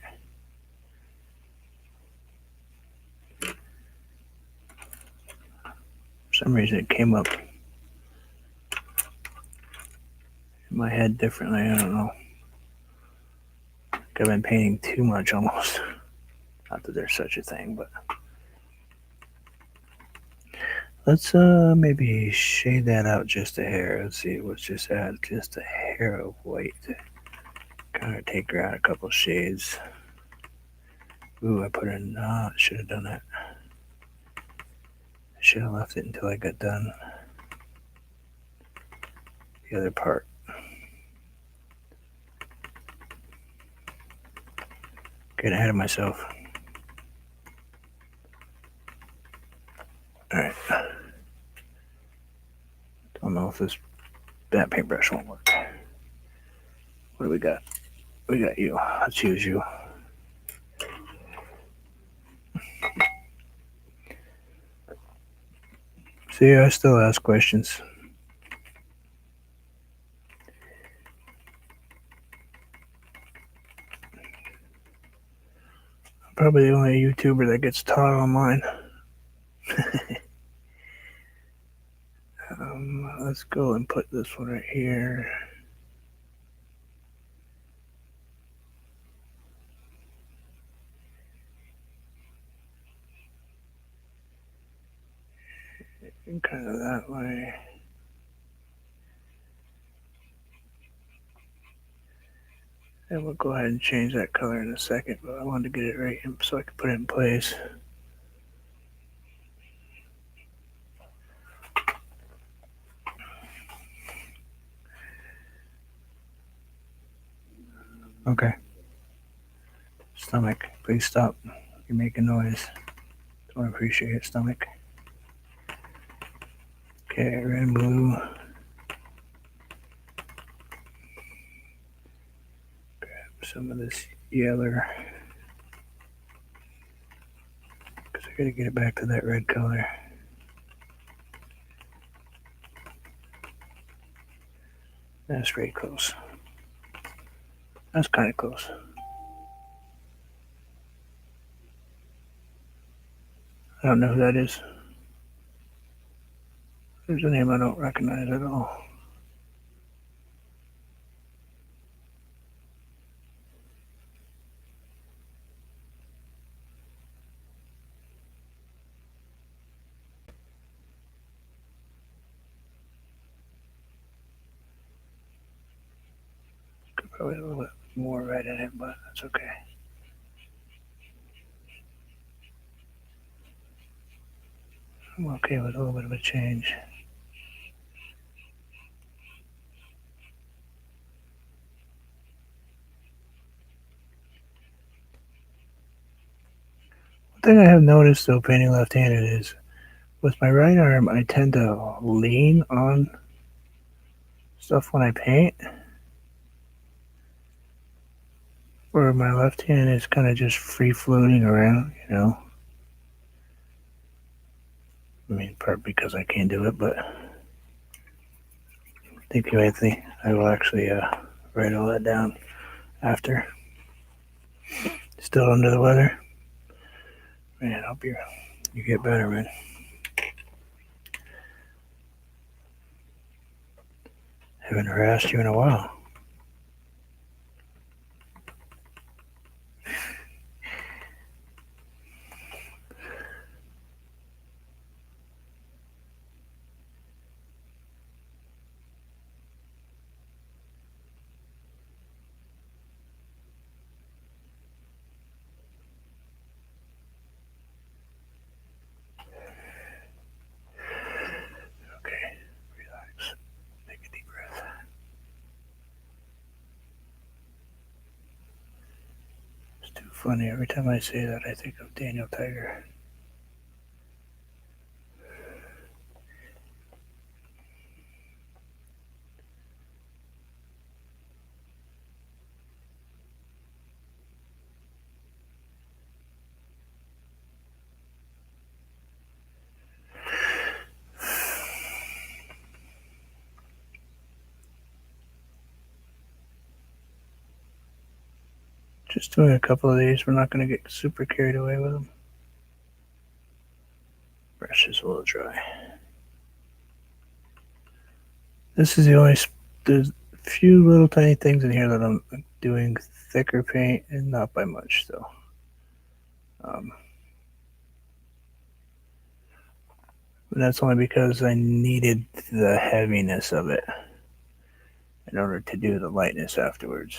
For some reason it came up in my head differently. I don't know. I've been painting too much almost. Not that there's such a thing, but let's maybe shade that out just a hair. Let's see. Let's just add just a hair of white. Kind of take her out a couple shades. Ooh, I put in. Should have done that. I should have left it until I got done the other part. Get ahead of myself. Alright. Don't know if that paintbrush won't work. What do we got? We got you. Let's use you. See, I still ask questions. I'm probably the only YouTuber that gets taught online. Let's go and put this one right here. And kind of that way. And we'll go ahead and change that color in a second, but I wanted to get it right so I can put it in place. Okay. Stomach, please stop. You're making noise. Don't appreciate it, stomach. Okay, red and blue. Grab some of this yellow. Because I gotta get it back to that red color. That's pretty close. That's kind of close. I don't know who that is. There's a name I don't recognize at all. Probably a little bit more red in it, but that's okay. I'm okay with a little bit of a change. One thing I have noticed though, painting left-handed, is with my right arm, I tend to lean on stuff when I paint, where my left hand is kind of just free floating around, you know. I mean, part because I can't do it, but thank you, Anthony. I will actually write all that down after. Still under the weather? Man, I hope you get better, man. Haven't harassed you in a while. Okay, relax. Take a deep breath. It's too funny. Every time I say that, I think of Daniel Tiger. Just doing a couple of these. We're not going to get super carried away with them. Brush is a little dry. This is the only. There's a few little tiny things in here that I'm doing thicker paint, and not by much though. And that's only because I needed the heaviness of it in order to do the lightness afterwards.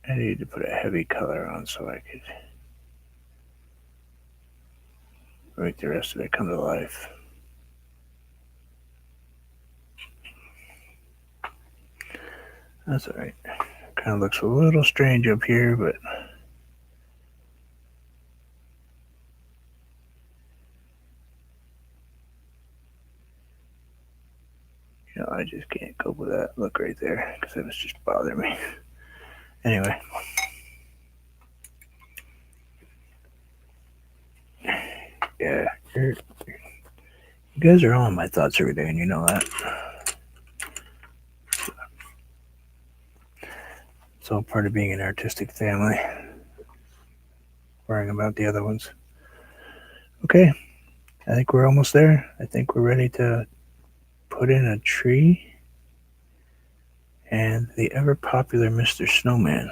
I needed to put a heavy color on so I could make the rest of it come to life. That's alright. Kind of looks a little strange up here, but you know, I just can't cope with that look right there because it was just bothering me. Anyway. Yeah, you guys are on my thoughts every day, and you know that. It's all part of being an artistic family. Worrying about the other ones. Okay, I think we're almost there. I think we're ready to put in a tree and the ever popular Mr. Snowman.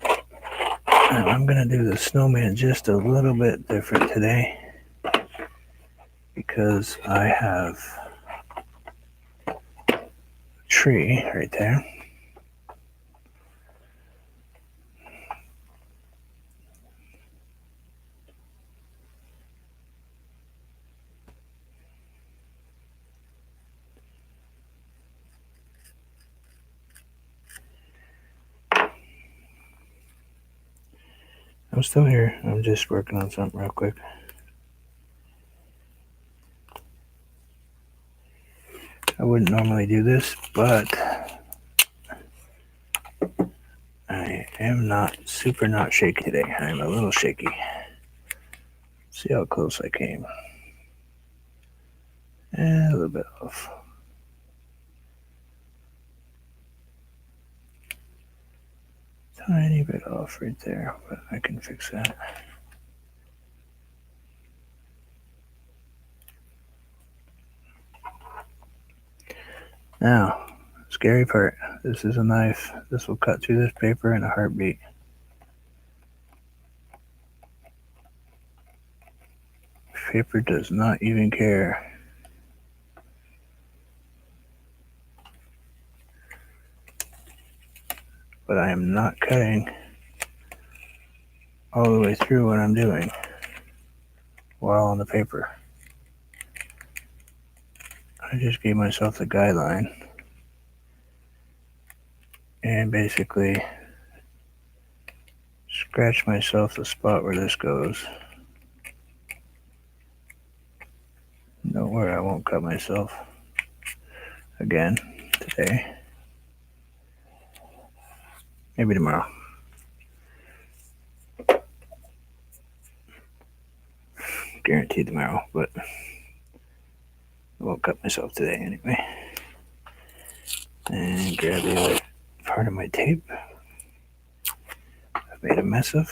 Now, I'm going to do the snowman just a little bit different today because I have a tree right there. I'm still here. I'm just working on something real quick. I wouldn't normally do this, but I am not shaky today. I'm a little shaky. See how close I came. And a little bit off. Tiny bit off right there, but I can fix that. Now, scary part. This is a knife. This will cut through this paper in a heartbeat. Paper does not even care. but I am not cutting all the way through what I'm doing while on the paper. I just gave myself the guideline and basically scratch myself the spot where this goes. Don't worry, I won't cut myself again today. Maybe tomorrow. Guaranteed tomorrow, but I won't cut myself today anyway. And grab the other part of my tape I've made a mess of.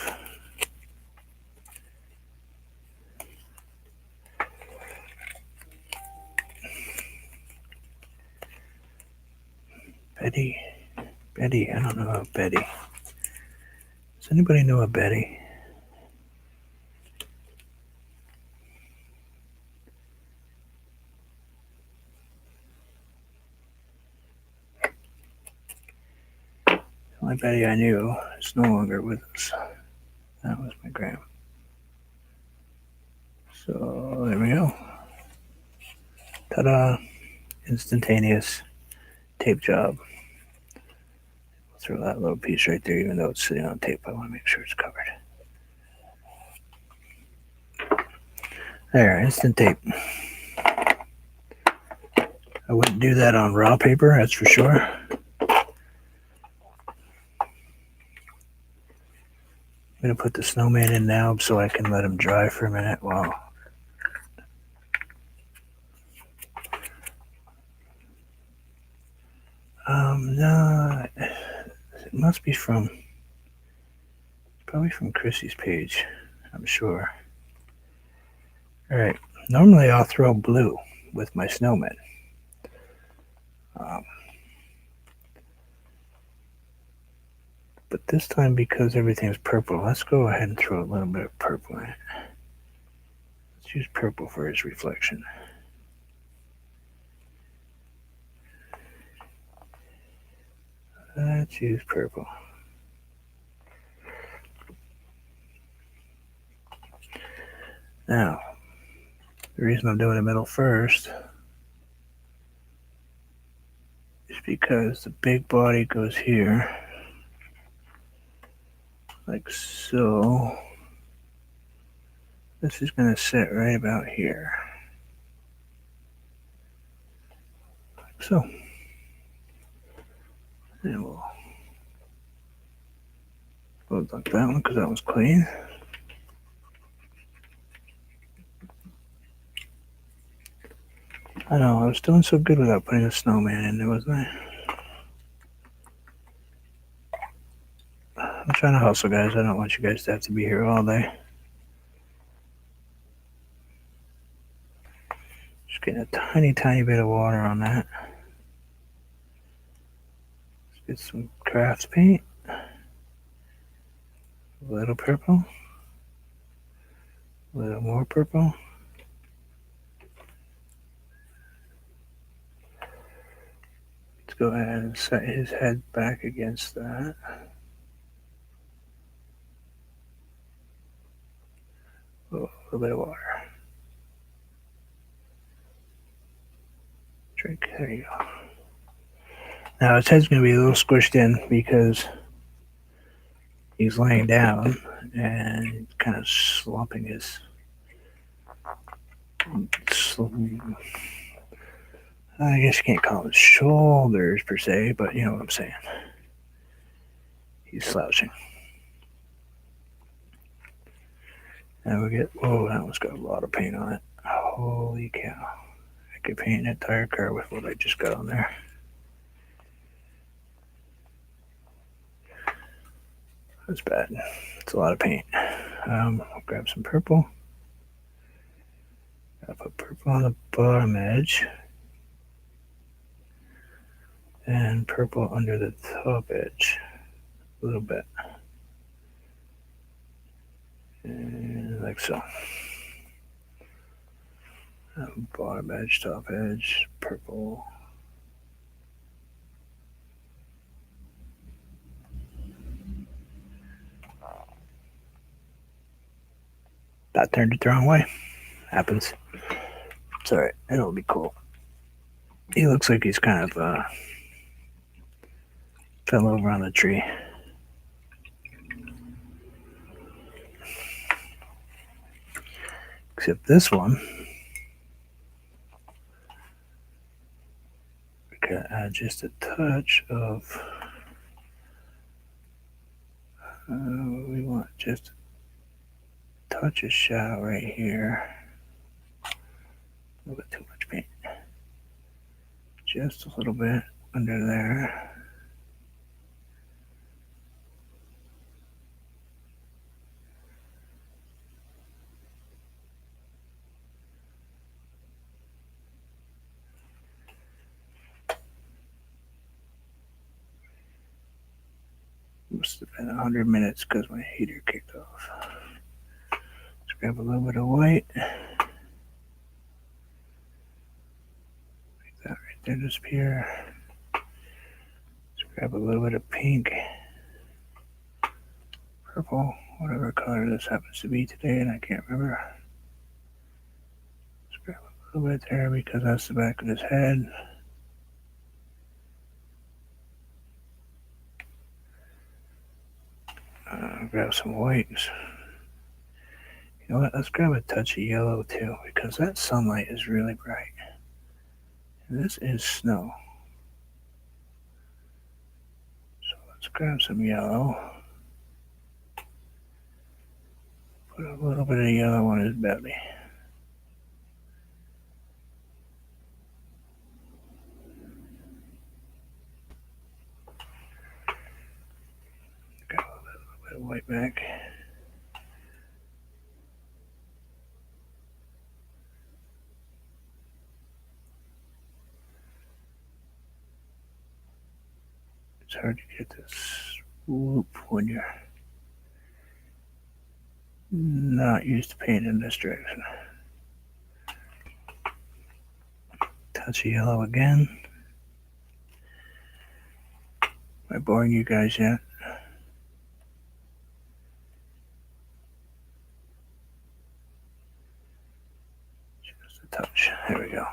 Betty, I don't know about Betty. Does anybody know a Betty? The only Betty I knew is no longer with us. That was my grandma. So there we go. Ta-da! Instantaneous tape job. I'll throw that little piece right there, even though it's sitting on tape. I want to make sure it's covered. There, instant tape. I wouldn't do that on raw paper, that's for sure. I'm going to put the snowman in now so I can let him dry for a minute while. No, it must be probably from Chrissy's page, I'm sure. All right, normally I'll throw blue with my snowman. But this time, because everything's purple, let's go ahead and throw a little bit of purple in it. Let's use purple for his reflection. Let's use purple. Now, the reason I'm doing the middle first is because the big body goes here, like so. This is going to sit right about here, like so. And we'll close like that one because that was clean. I know, I was doing so good without putting a snowman in there, wasn't I? I'm trying to hustle, guys. I don't want you guys to have to be here all day. Just getting a tiny, tiny bit of water on that. Let's get some crafts paint. A little purple. A little more purple. Let's go ahead and set his head back against that. Oh, a little bit of water. Drink. There you go. Now his head's going to be a little squished in because he's laying down and kind of slumping his. I guess you can't call it shoulders per se, but you know what I'm saying. He's slouching. And we get, oh, that one's got a lot of paint on it. Holy cow. I could paint an entire car with what I just got on there. That's bad. It's a lot of paint. I'll grab some purple. I'll put purple on the bottom edge. And purple under the top edge. A little bit. And like so. Bottom edge, top edge, purple. Got turned it the wrong way. Happens. It's alright. It'll be cool. He looks like he's kind of fell over on the tree. Except this one, we gotta add just a touch of. We want just a touch of shadow right here. A little bit too much paint. Just a little bit under there. Must have been 100 minutes because my heater kicked off. Let's grab a little bit of white. Make that right there disappear. Let's grab a little bit of pink, purple, whatever color this happens to be today, and I can't remember. Let's grab a little bit there because that's the back of his head. Grab some whites. You know what? Let's grab a touch of yellow too because that sunlight is really bright. And this is snow. So let's grab some yellow. Put a little bit of yellow on his belly. Grab a little bit of white back. It's hard to get this loop when you're not used to painting this direction. Touch of yellow again. Am I boring you guys yet? Just a touch. There we go.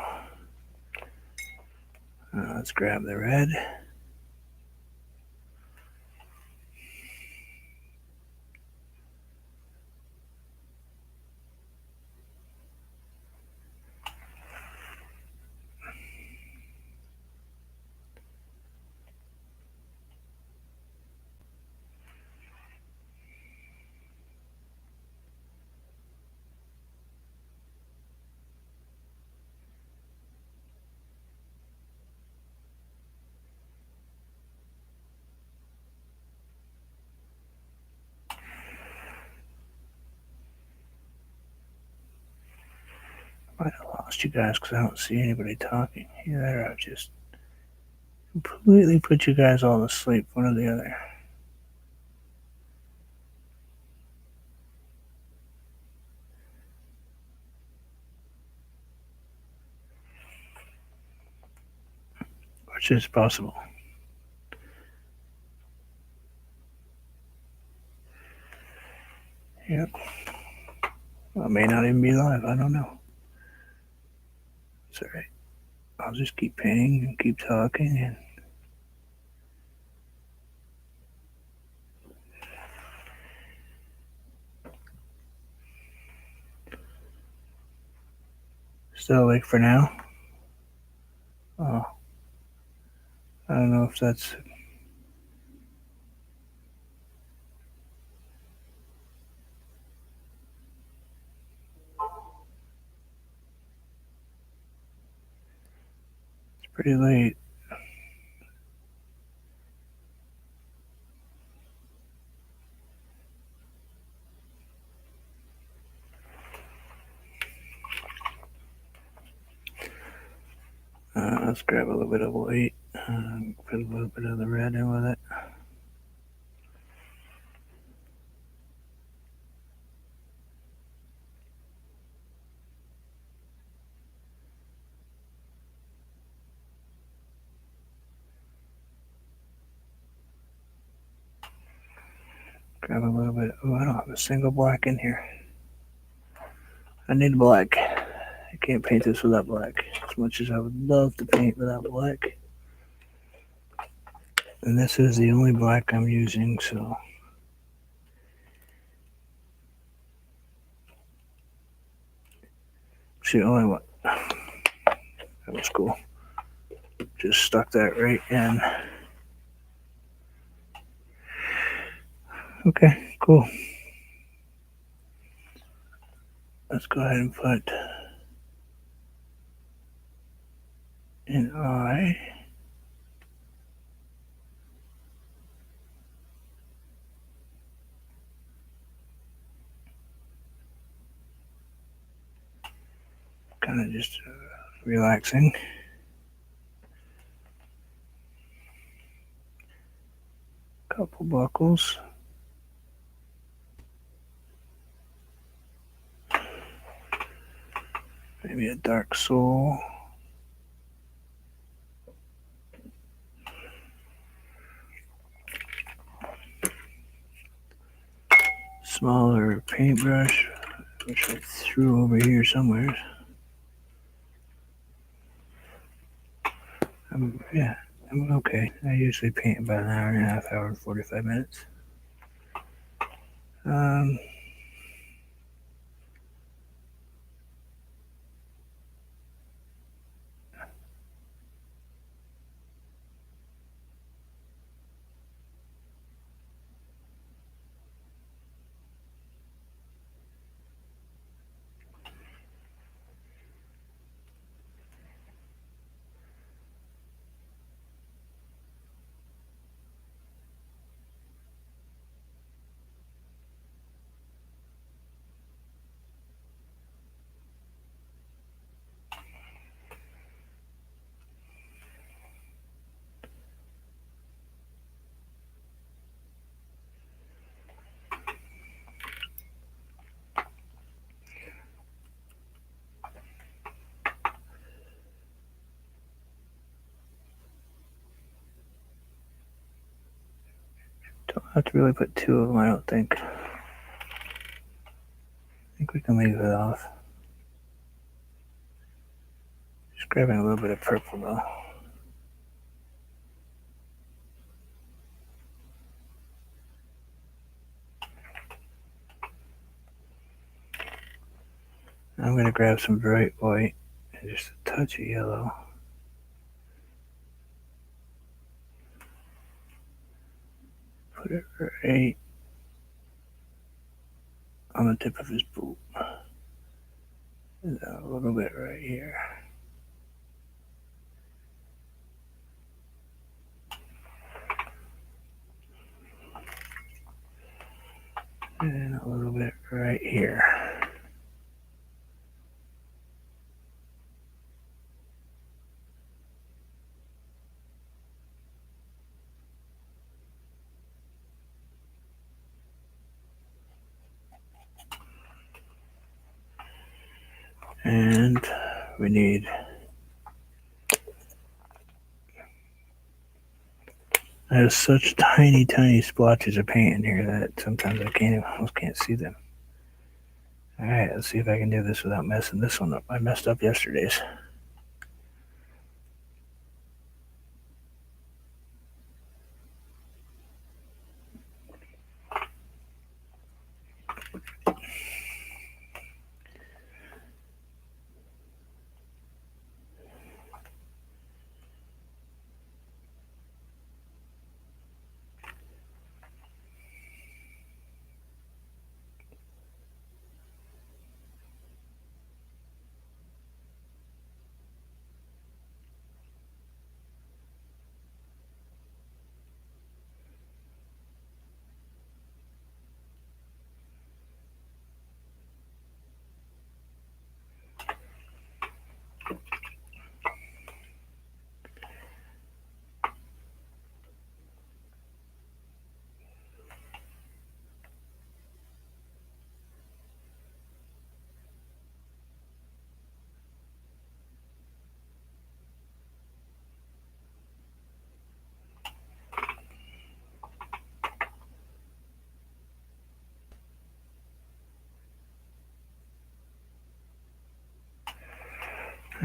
Let's grab the red. I might have lost you guys because I don't see anybody talking. Either I've just completely put you guys all to sleep, one or the other. Which is possible. Yep. Well, it may not even be live. I don't know. It's all right. I'll just keep painting and keep talking and still awake for now. Oh, I don't know if that's. It's pretty late. Let's grab a little bit of white. Put a little bit of the red in with it. Grab a little bit. Oh, I don't have a single black in here. I need black. I can't paint this without black. As much as I would love to paint without black. And this is the only black I'm using, so. It's the only one. That was cool. Just stuck that right in. Okay, cool. Let's go ahead and put an eye. Kind of just relaxing. Couple buckles. Maybe a dark sole. Smaller paintbrush, which I threw over here somewhere. Yeah, I'm okay. I usually paint about an hour and a half, hour and 45 minutes. Um, don't have to really put two of them, I don't think. I think we can leave it off. Just grabbing a little bit of purple though. I'm going to grab some bright white and just a touch of yellow. Put it right on the tip of his boot. And a little bit right here. And a little bit right here. And we need I have such tiny splotches of paint in here that sometimes I almost can't see them. All right, let's see if I can do this without messing this one up. I messed up yesterday's.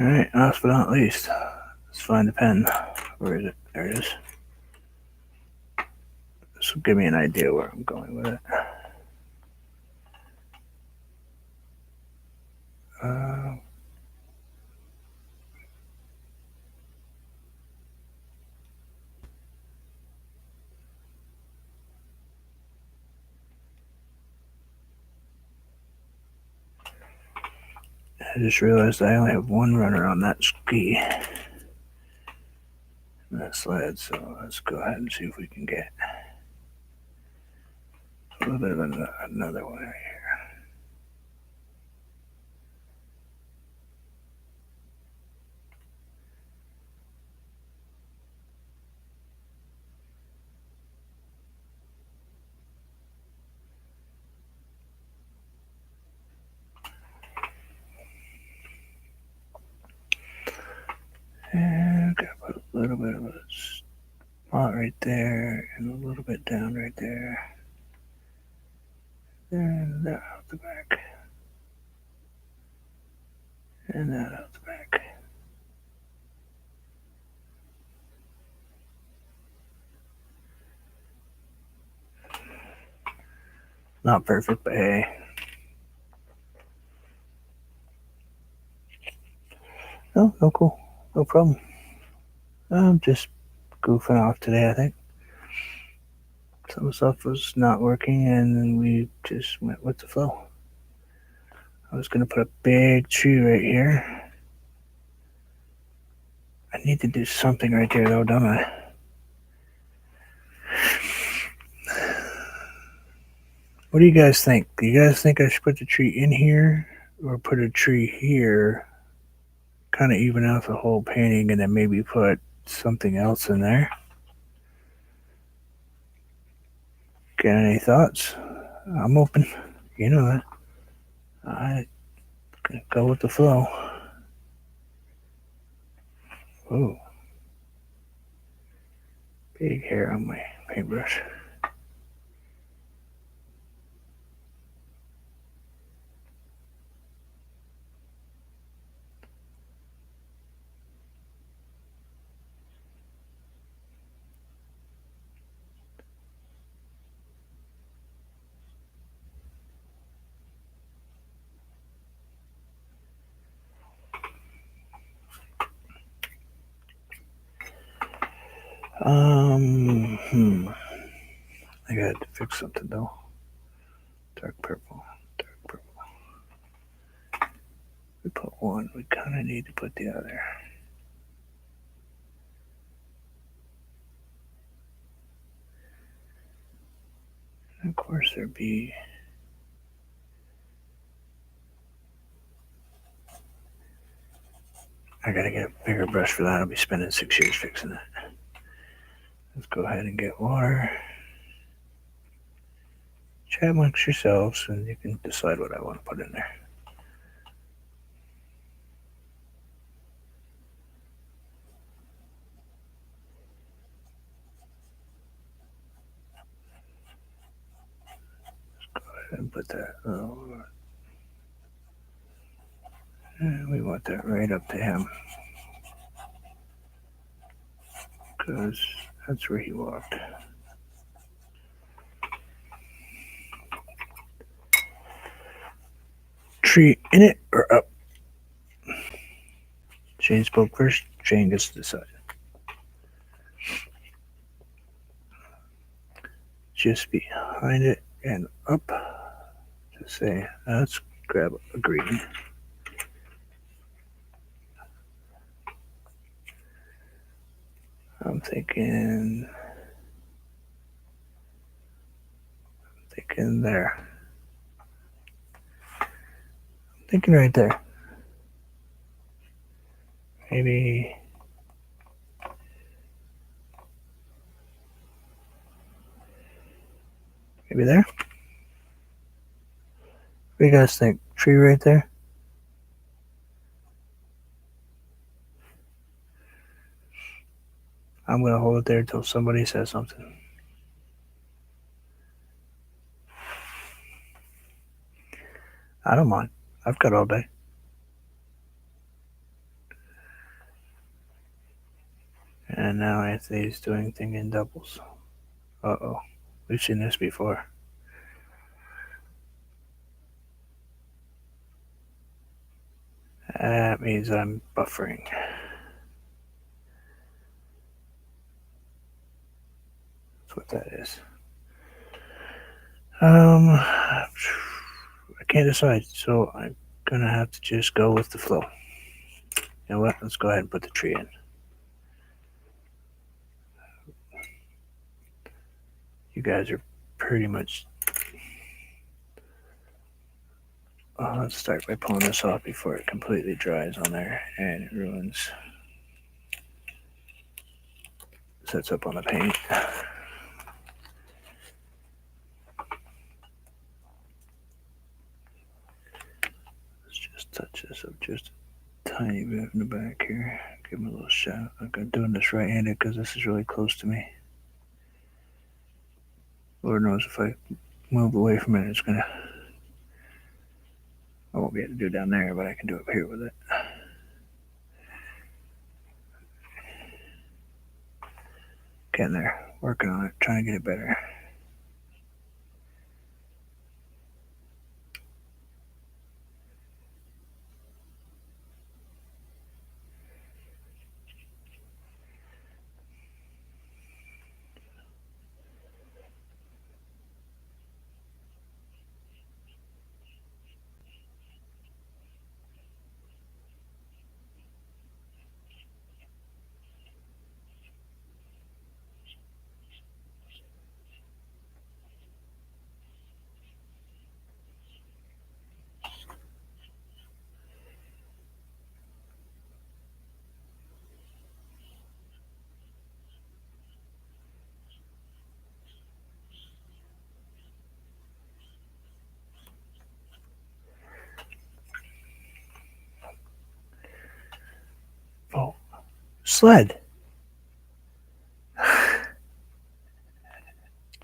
All right, last but not least, let's find the pen. Where is it? There it is. This will give me an idea where I'm going with it. I just realized I only have one runner on that ski. That sled, so let's go ahead and see if we can get a little bit of another one right here. And gotta put a little bit of a spot right there and a little bit down right there. And that out the back. And that out the back. Not perfect, but hey. No, cool. No problem. I'm just goofing off today, I think. Some stuff was not working, and then we just went with the flow. I was going to put a big tree right here. I need to do something right there, though, don't I? What do you guys think? Do you guys think I should put the tree in here or put a tree here, kind of even out the whole painting, and then maybe put something else in there? Got any thoughts? I'm open. You know that. I go with the flow. Ooh. Big hair on my paintbrush. I got to fix something though. Dark purple. We put one. We kind of need to put the other. And of course, there'd be. I gotta get a bigger brush for that. I'll be spending 6 years fixing it. Let's go ahead and get water. Chat amongst yourselves, and you can decide what I want to put in there. Let's go ahead and put that. And we want that right up to him, because that's where he walked. Tree in it or up? Shane spoke first. Shane gets to decide. Just behind it and up to say, let's grab a green. I'm thinking there. I'm thinking right there. Maybe there. What do you guys think? Tree right there? I'm going to hold it there until somebody says something. I don't mind. I've got all day. now Anthony's doing thing in doubles. Uh-oh. We've seen this before. That means I'm buffering. That's what that is. I can't decide, so I'm gonna have to just go with the flow. You know what? Let's go ahead and put the tree in. You guys are pretty much... let's start by pulling this off before it completely dries on there and it ruins. Sets up on the paint. Let's just touch this up just a tiny bit in the back here. Give him a little shot. I'm doing this right-handed because this is really close to me. Lord knows if I move away from it, it's gonna... I won't be able to do it down there, but I can do it up here with it. Getting there. Working on it. Trying to get it better. Oh, sled.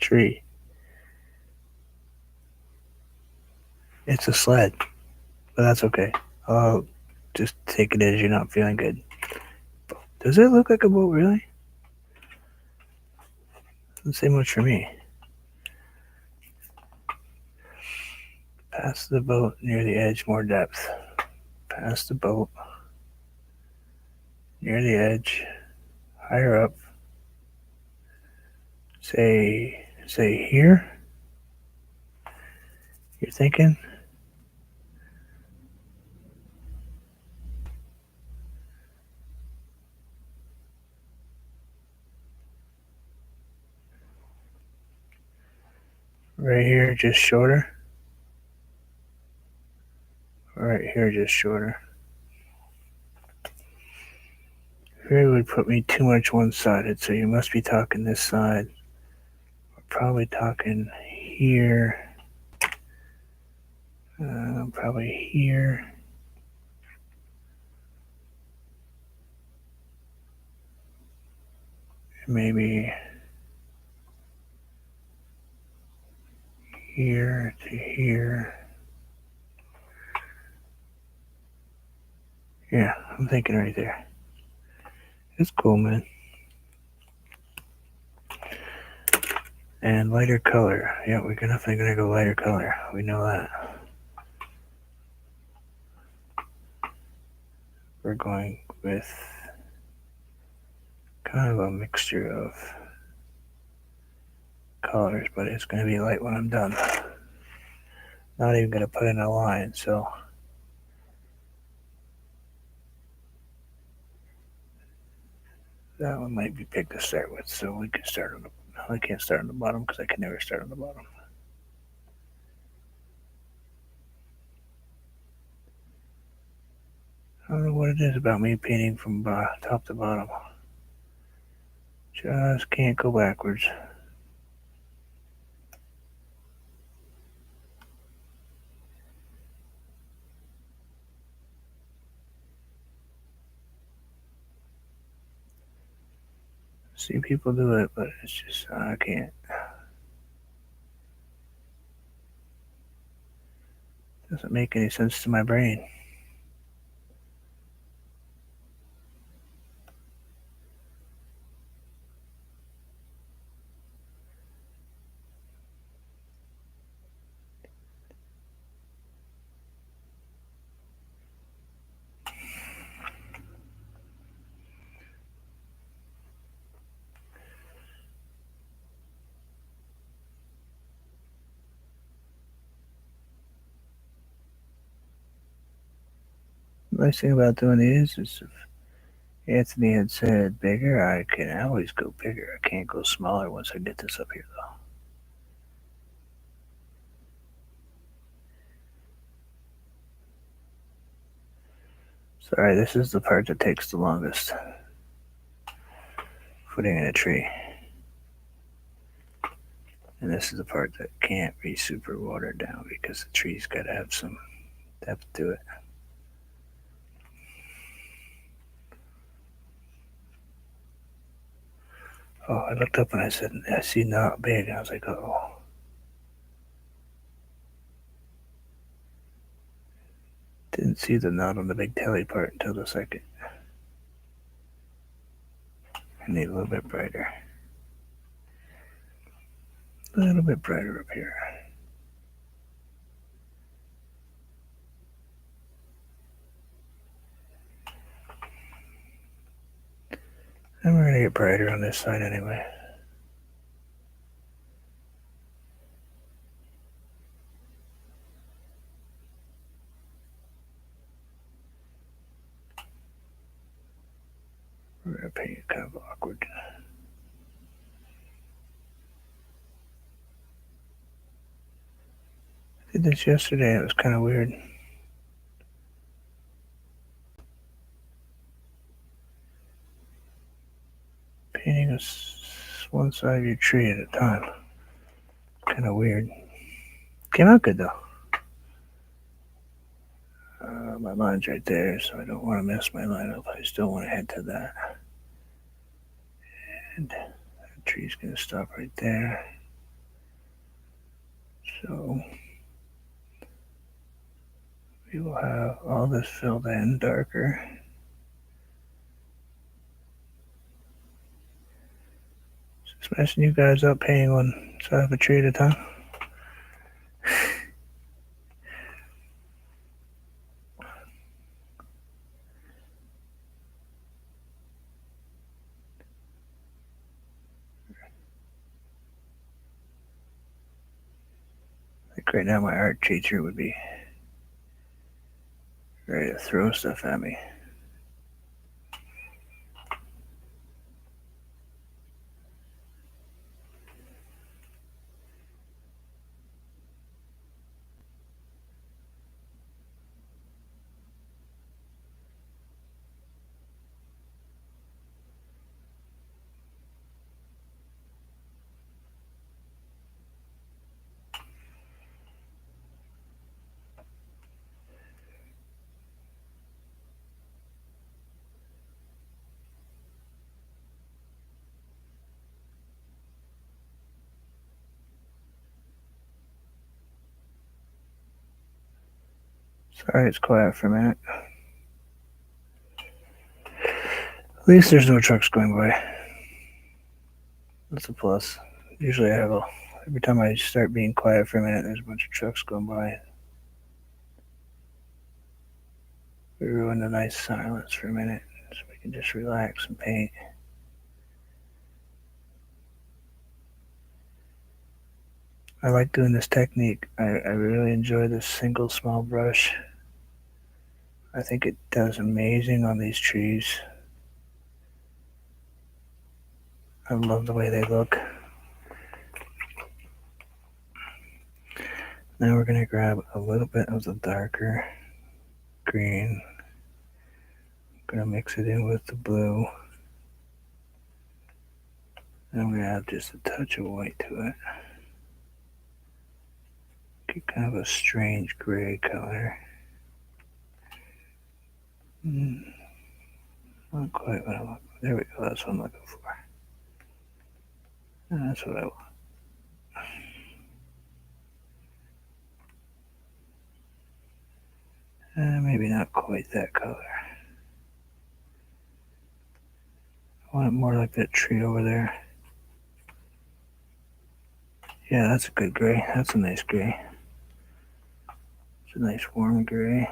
Tree. It's a sled, but that's okay. I'll just take it as you're not feeling good. Does it look like a boat, really? Doesn't say much for me. Past the boat, near the edge, more depth. Past the boat, near the edge, higher up. Say here? You're thinking? Right here, just shorter. Right here, just shorter. Here would put me too much one-sided, so you must be talking this side. We're probably talking here. Probably here. Maybe here to here. Yeah, I'm thinking right there. It's cool, man. And lighter color. Yeah, we're definitely gonna go lighter color. We know that. We're going with kind of a mixture of colors, but it's gonna be light when I'm done. Not even gonna put in a line, so that one might be big to start with. So we can start on the... I can't start on the bottom because I can never start on the bottom. I don't know what it is about me painting from top to bottom. Just can't go backwards. See people do it, but it's just, I can't. Doesn't make any sense to my brain. The nice thing about doing these is if Anthony had said bigger, I can always go bigger. I can't go smaller once I get this up here, though. Sorry, this is the part that takes the longest. Putting in a tree. And this is the part that can't be super watered down because the tree's got to have some depth to it. Oh, I looked up and I said, I see not big. I was like, oh. Didn't see the knot on the big telly part until the second. I need a little bit brighter. A little bit brighter up here. And we're going to get brighter on this side anyway. We're going to paint it kind of awkward. I did this yesterday. It was kind of weird. Painting one side of your tree at a time. Kind of weird. Came out good though. My line's right there, so I don't want to mess my line up. I still want to head to that. And the tree's going to stop right there. So we will have all this filled in darker. Just messing you guys up painting one side of a tree at a time. Like right now my art teacher would be ready to throw stuff at me. Sorry, it's quiet for a minute. At least there's no trucks going by. That's a plus. Usually every time I start being quiet for a minute, there's a bunch of trucks going by. We ruin the nice silence for a minute so we can just relax and paint. I like doing this technique. I really enjoy this single small brush. I think it does amazing on these trees. I love the way they look. Now we're going to grab a little bit of the darker green. I'm going to mix it in with the blue. And I'm going to add just a touch of white to it. Get kind of a strange gray color. Not quite what I want. There we go. That's what I'm looking for. And that's what I want. Maybe not quite that color. I want it more like that tree over there. Yeah, that's a good gray. That's a nice gray. It's a nice warm gray.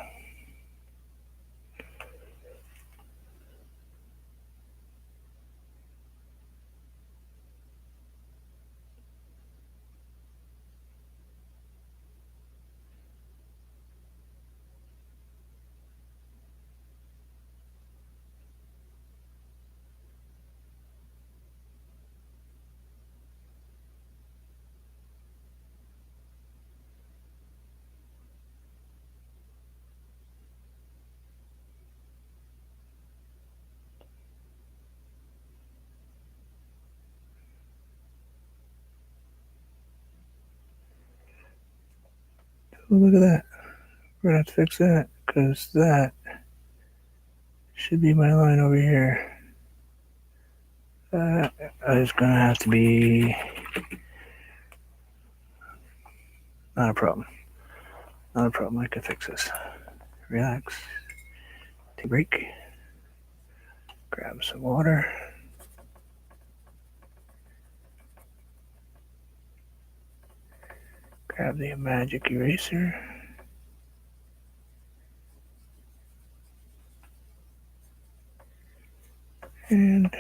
Oh, look at that. We're going to have to fix that because that should be my line over here. That is going to have to be not a problem. Not a problem. I can fix this. Relax. Take a break. Grab some water. Grab the magic eraser. And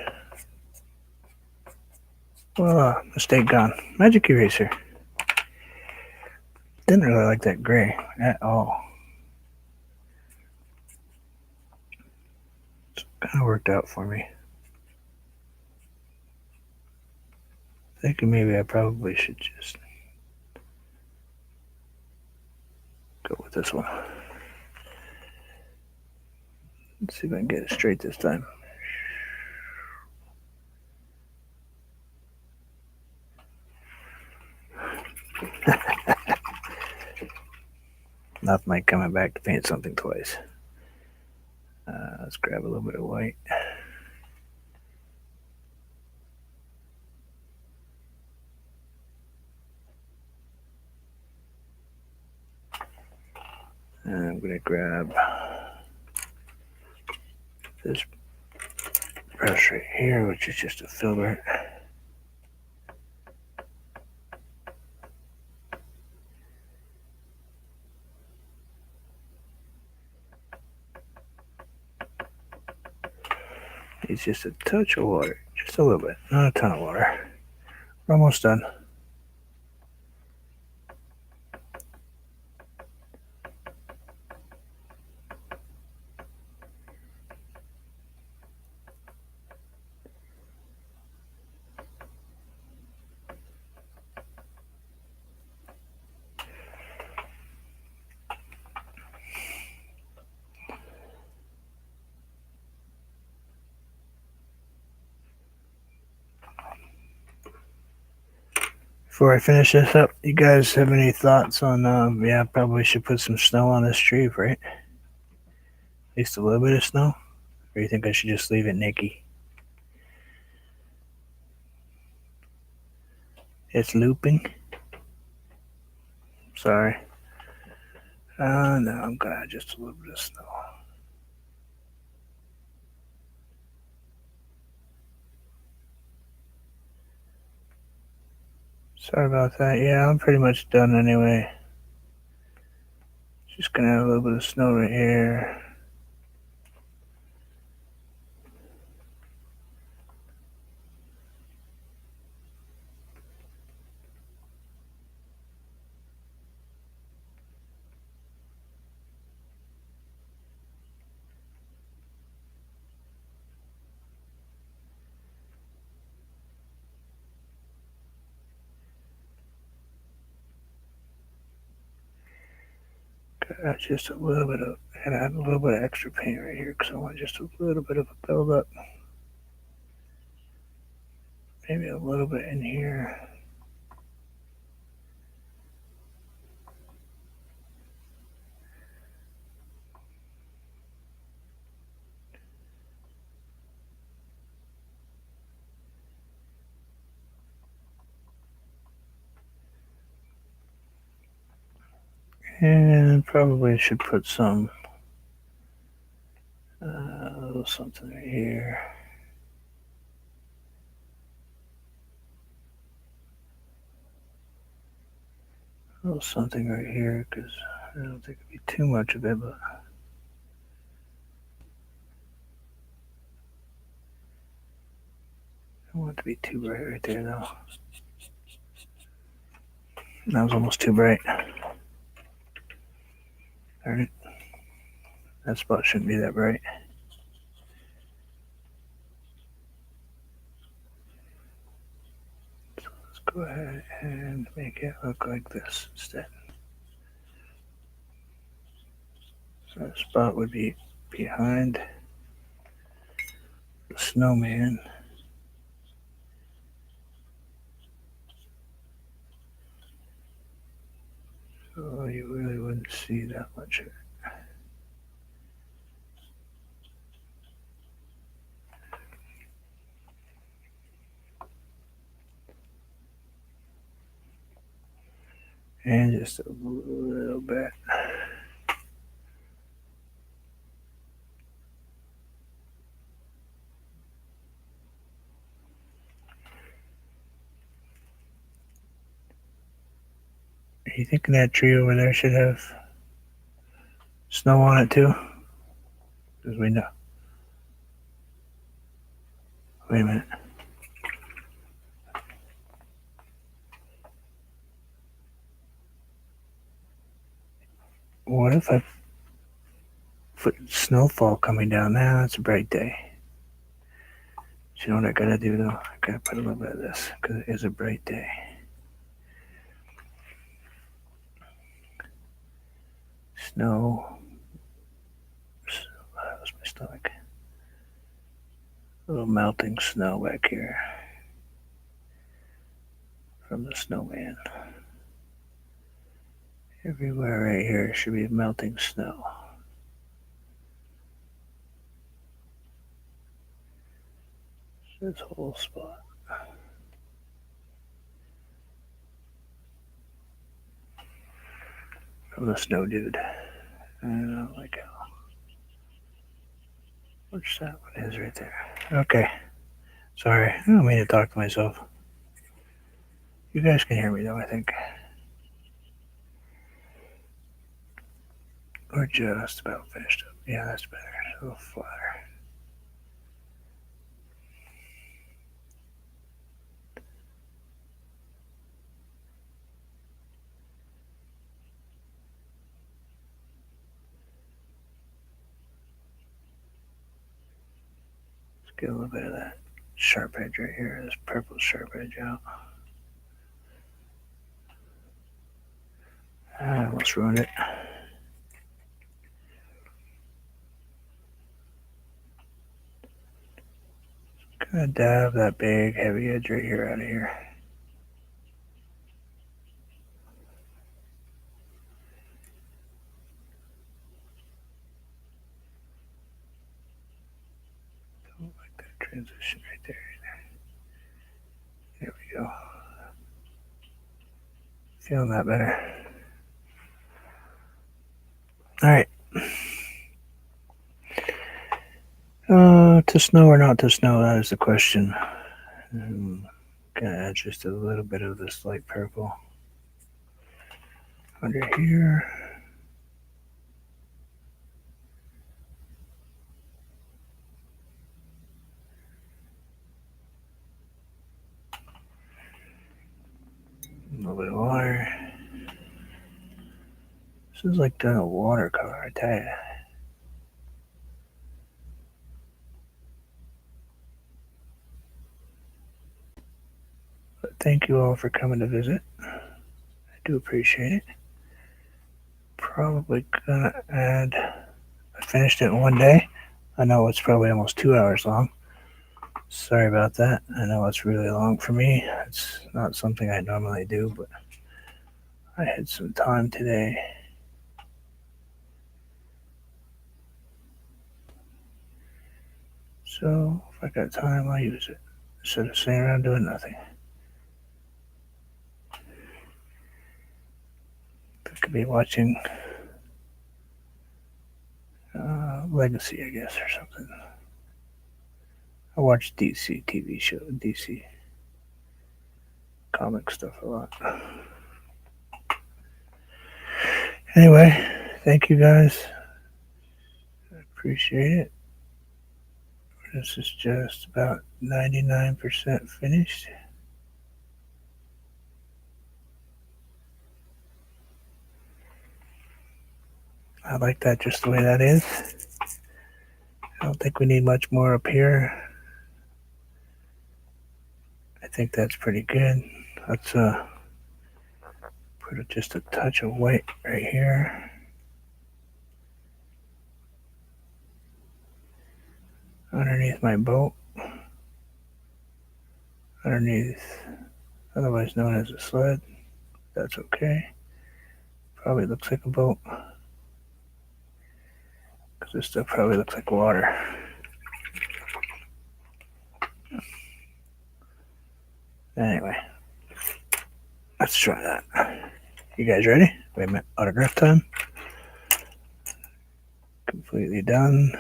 voila, mistake gone. Magic eraser. Didn't really like that gray at all. It's kind of worked out for me. Thinking maybe I probably should just go with this one. Let's see if I can get it straight this time. Nothing like coming back to paint something twice. Let's grab a little bit of white. And I'm going to grab this brush right here, which is just a filbert. It's just a touch of water, just a little bit, not a ton of water. We're almost done. Before I finish this up, you guys have any thoughts on, yeah, probably should put some snow on this tree, right? At least a little bit of snow? Or do you think I should just leave it naked? It's looping. Sorry. No, I'm gonna add just a little bit of snow. Sorry about that. Yeah, I'm pretty much done anyway. Just gonna add a little bit of snow right here. Got just a little bit of, and add a little bit of extra paint right here because I want just a little bit of a build-up. Maybe a little bit in here. And probably should put some, a little something right here. A little something right here because I don't think it'd be too much of it, but I don't want it to be too bright right there though. That was almost too bright. Alright. That spot shouldn't be that bright. So let's go ahead and make it look like this instead. So that spot would be behind the snowman. So you really wouldn't see that much of it. And just a little bit. Are you thinking that tree over there should have snow on it too? Because we know. Wait a minute. What if I put snowfall coming down? Now it's a bright day. You know what I gotta do though? I gotta put a little bit of this because it is a bright day. Snow. That was my stomach. A little melting snow back here from the snowman. Everywhere right here should be melting snow. This whole spot. From the snow dude. I don't like how. Which that one is right there. Okay. Sorry. I don't mean to talk to myself. You guys can hear me though, I think. We're just about finished up. Yeah, that's better. A little flatter. Let's get a little bit of that sharp edge right here. This purple sharp edge out. I almost ruined it. Gonna dab that big heavy edge right here out of here. Don't like that transition right there. There we go. Feeling that better. All right. To snow or not to snow, that is the question. Gonna add just a little bit of this light purple under here. A little bit of water. This is like doing a watercolor, I tell you. But thank you all for coming to visit. I do appreciate it. Probably gonna add. I finished it in one day. I know it's probably almost 2 hours long. Sorry about that. I know it's really long for me. It's not something I normally do, but I had some time today. So if I got time, I'll use it instead of sitting around doing nothing. I could be watching Legacy, I guess, or something. I watch DC TV show, DC comic stuff a lot. Anyway, thank you guys. I appreciate it. This is just about 99% finished. I like that just the way that is. I don't think we need much more up here. I think that's pretty good. Let's put just a touch of white right here. Underneath my boat. Underneath, otherwise known as a sled. That's okay. probably looks like a boat. Because this stuff probably looks like water. Anyway, let's try that. You guys ready? Wait a minute. Autograph time. Completely done.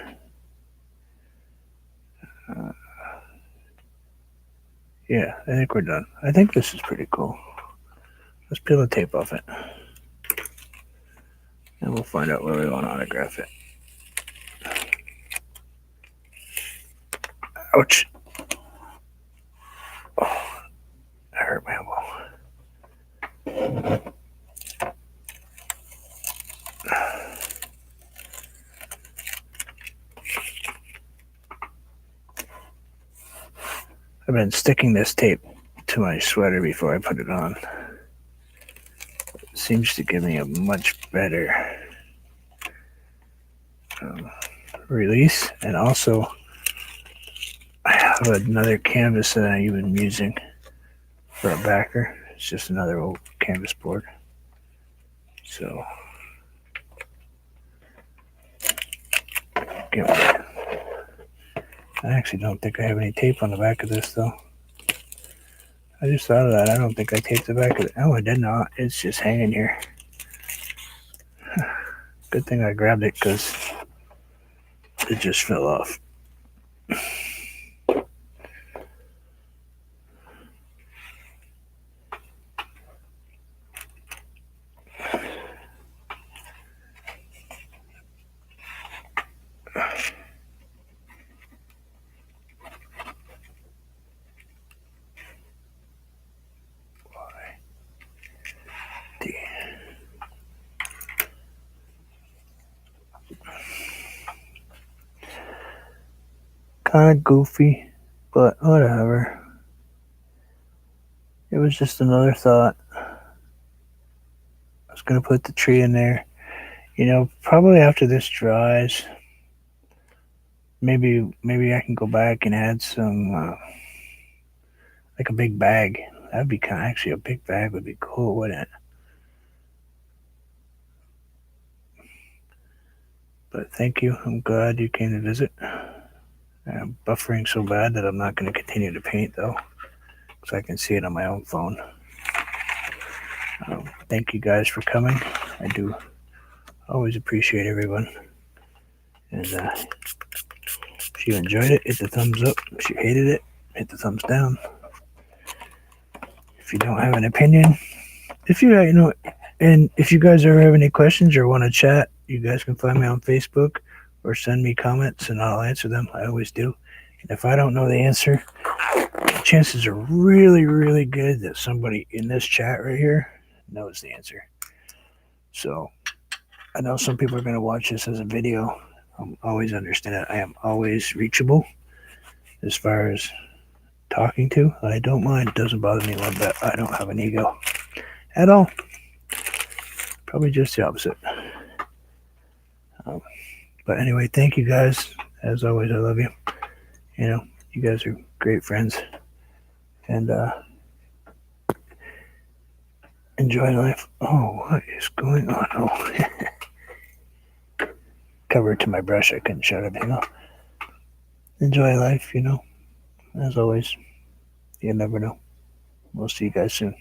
Yeah, I think we're done. I think this is pretty cool. Let's peel the tape off it. And we'll find out where we want to autograph it. Ouch. Oh, that hurt my elbow. I've been sticking this tape to my sweater before I put it on. It seems to give me a much better release. And also, I have another canvas that I've been using for a backer. It's just another old canvas board. So, get one. I actually don't think I have any tape on the back of this, though. I just thought of that. I don't think I taped the back of it. Oh, I did not. It's just hanging here. Good thing I grabbed it because it just fell off. Kind of goofy, but whatever. It was just another thought. I was going to put the tree in there. You know, probably after this dries, maybe I can go back and add some, like a big bag. That'd be kind of, actually a big bag would be cool, wouldn't it? But thank you. I'm glad you came to visit. I'm buffering so bad that I'm not going to continue to paint, though, because I can see it on my own phone. Thank you guys for coming. I do always appreciate everyone. And if you enjoyed it, hit the thumbs up. If you hated it, hit the thumbs down. If you don't have an opinion, if you know, and if you guys ever have any questions or want to chat, you guys can find me on Facebook or send me comments and I'll answer them. I always do. And if I don't know the answer, the chances are really, really good that somebody in this chat right here knows the answer. So I know some people are going to watch this as a video. Always understand that I am always reachable as far as talking to. I don't mind. It doesn't bother me one bit. I don't have an ego at all. Probably just the opposite. But anyway, thank you guys. As always, I love you. You know, you guys are great friends. And enjoy life. Oh, what is going on? Oh, covered to my brush. I couldn't shut everything off. Enjoy life, you know. As always, you never know. We'll see you guys soon.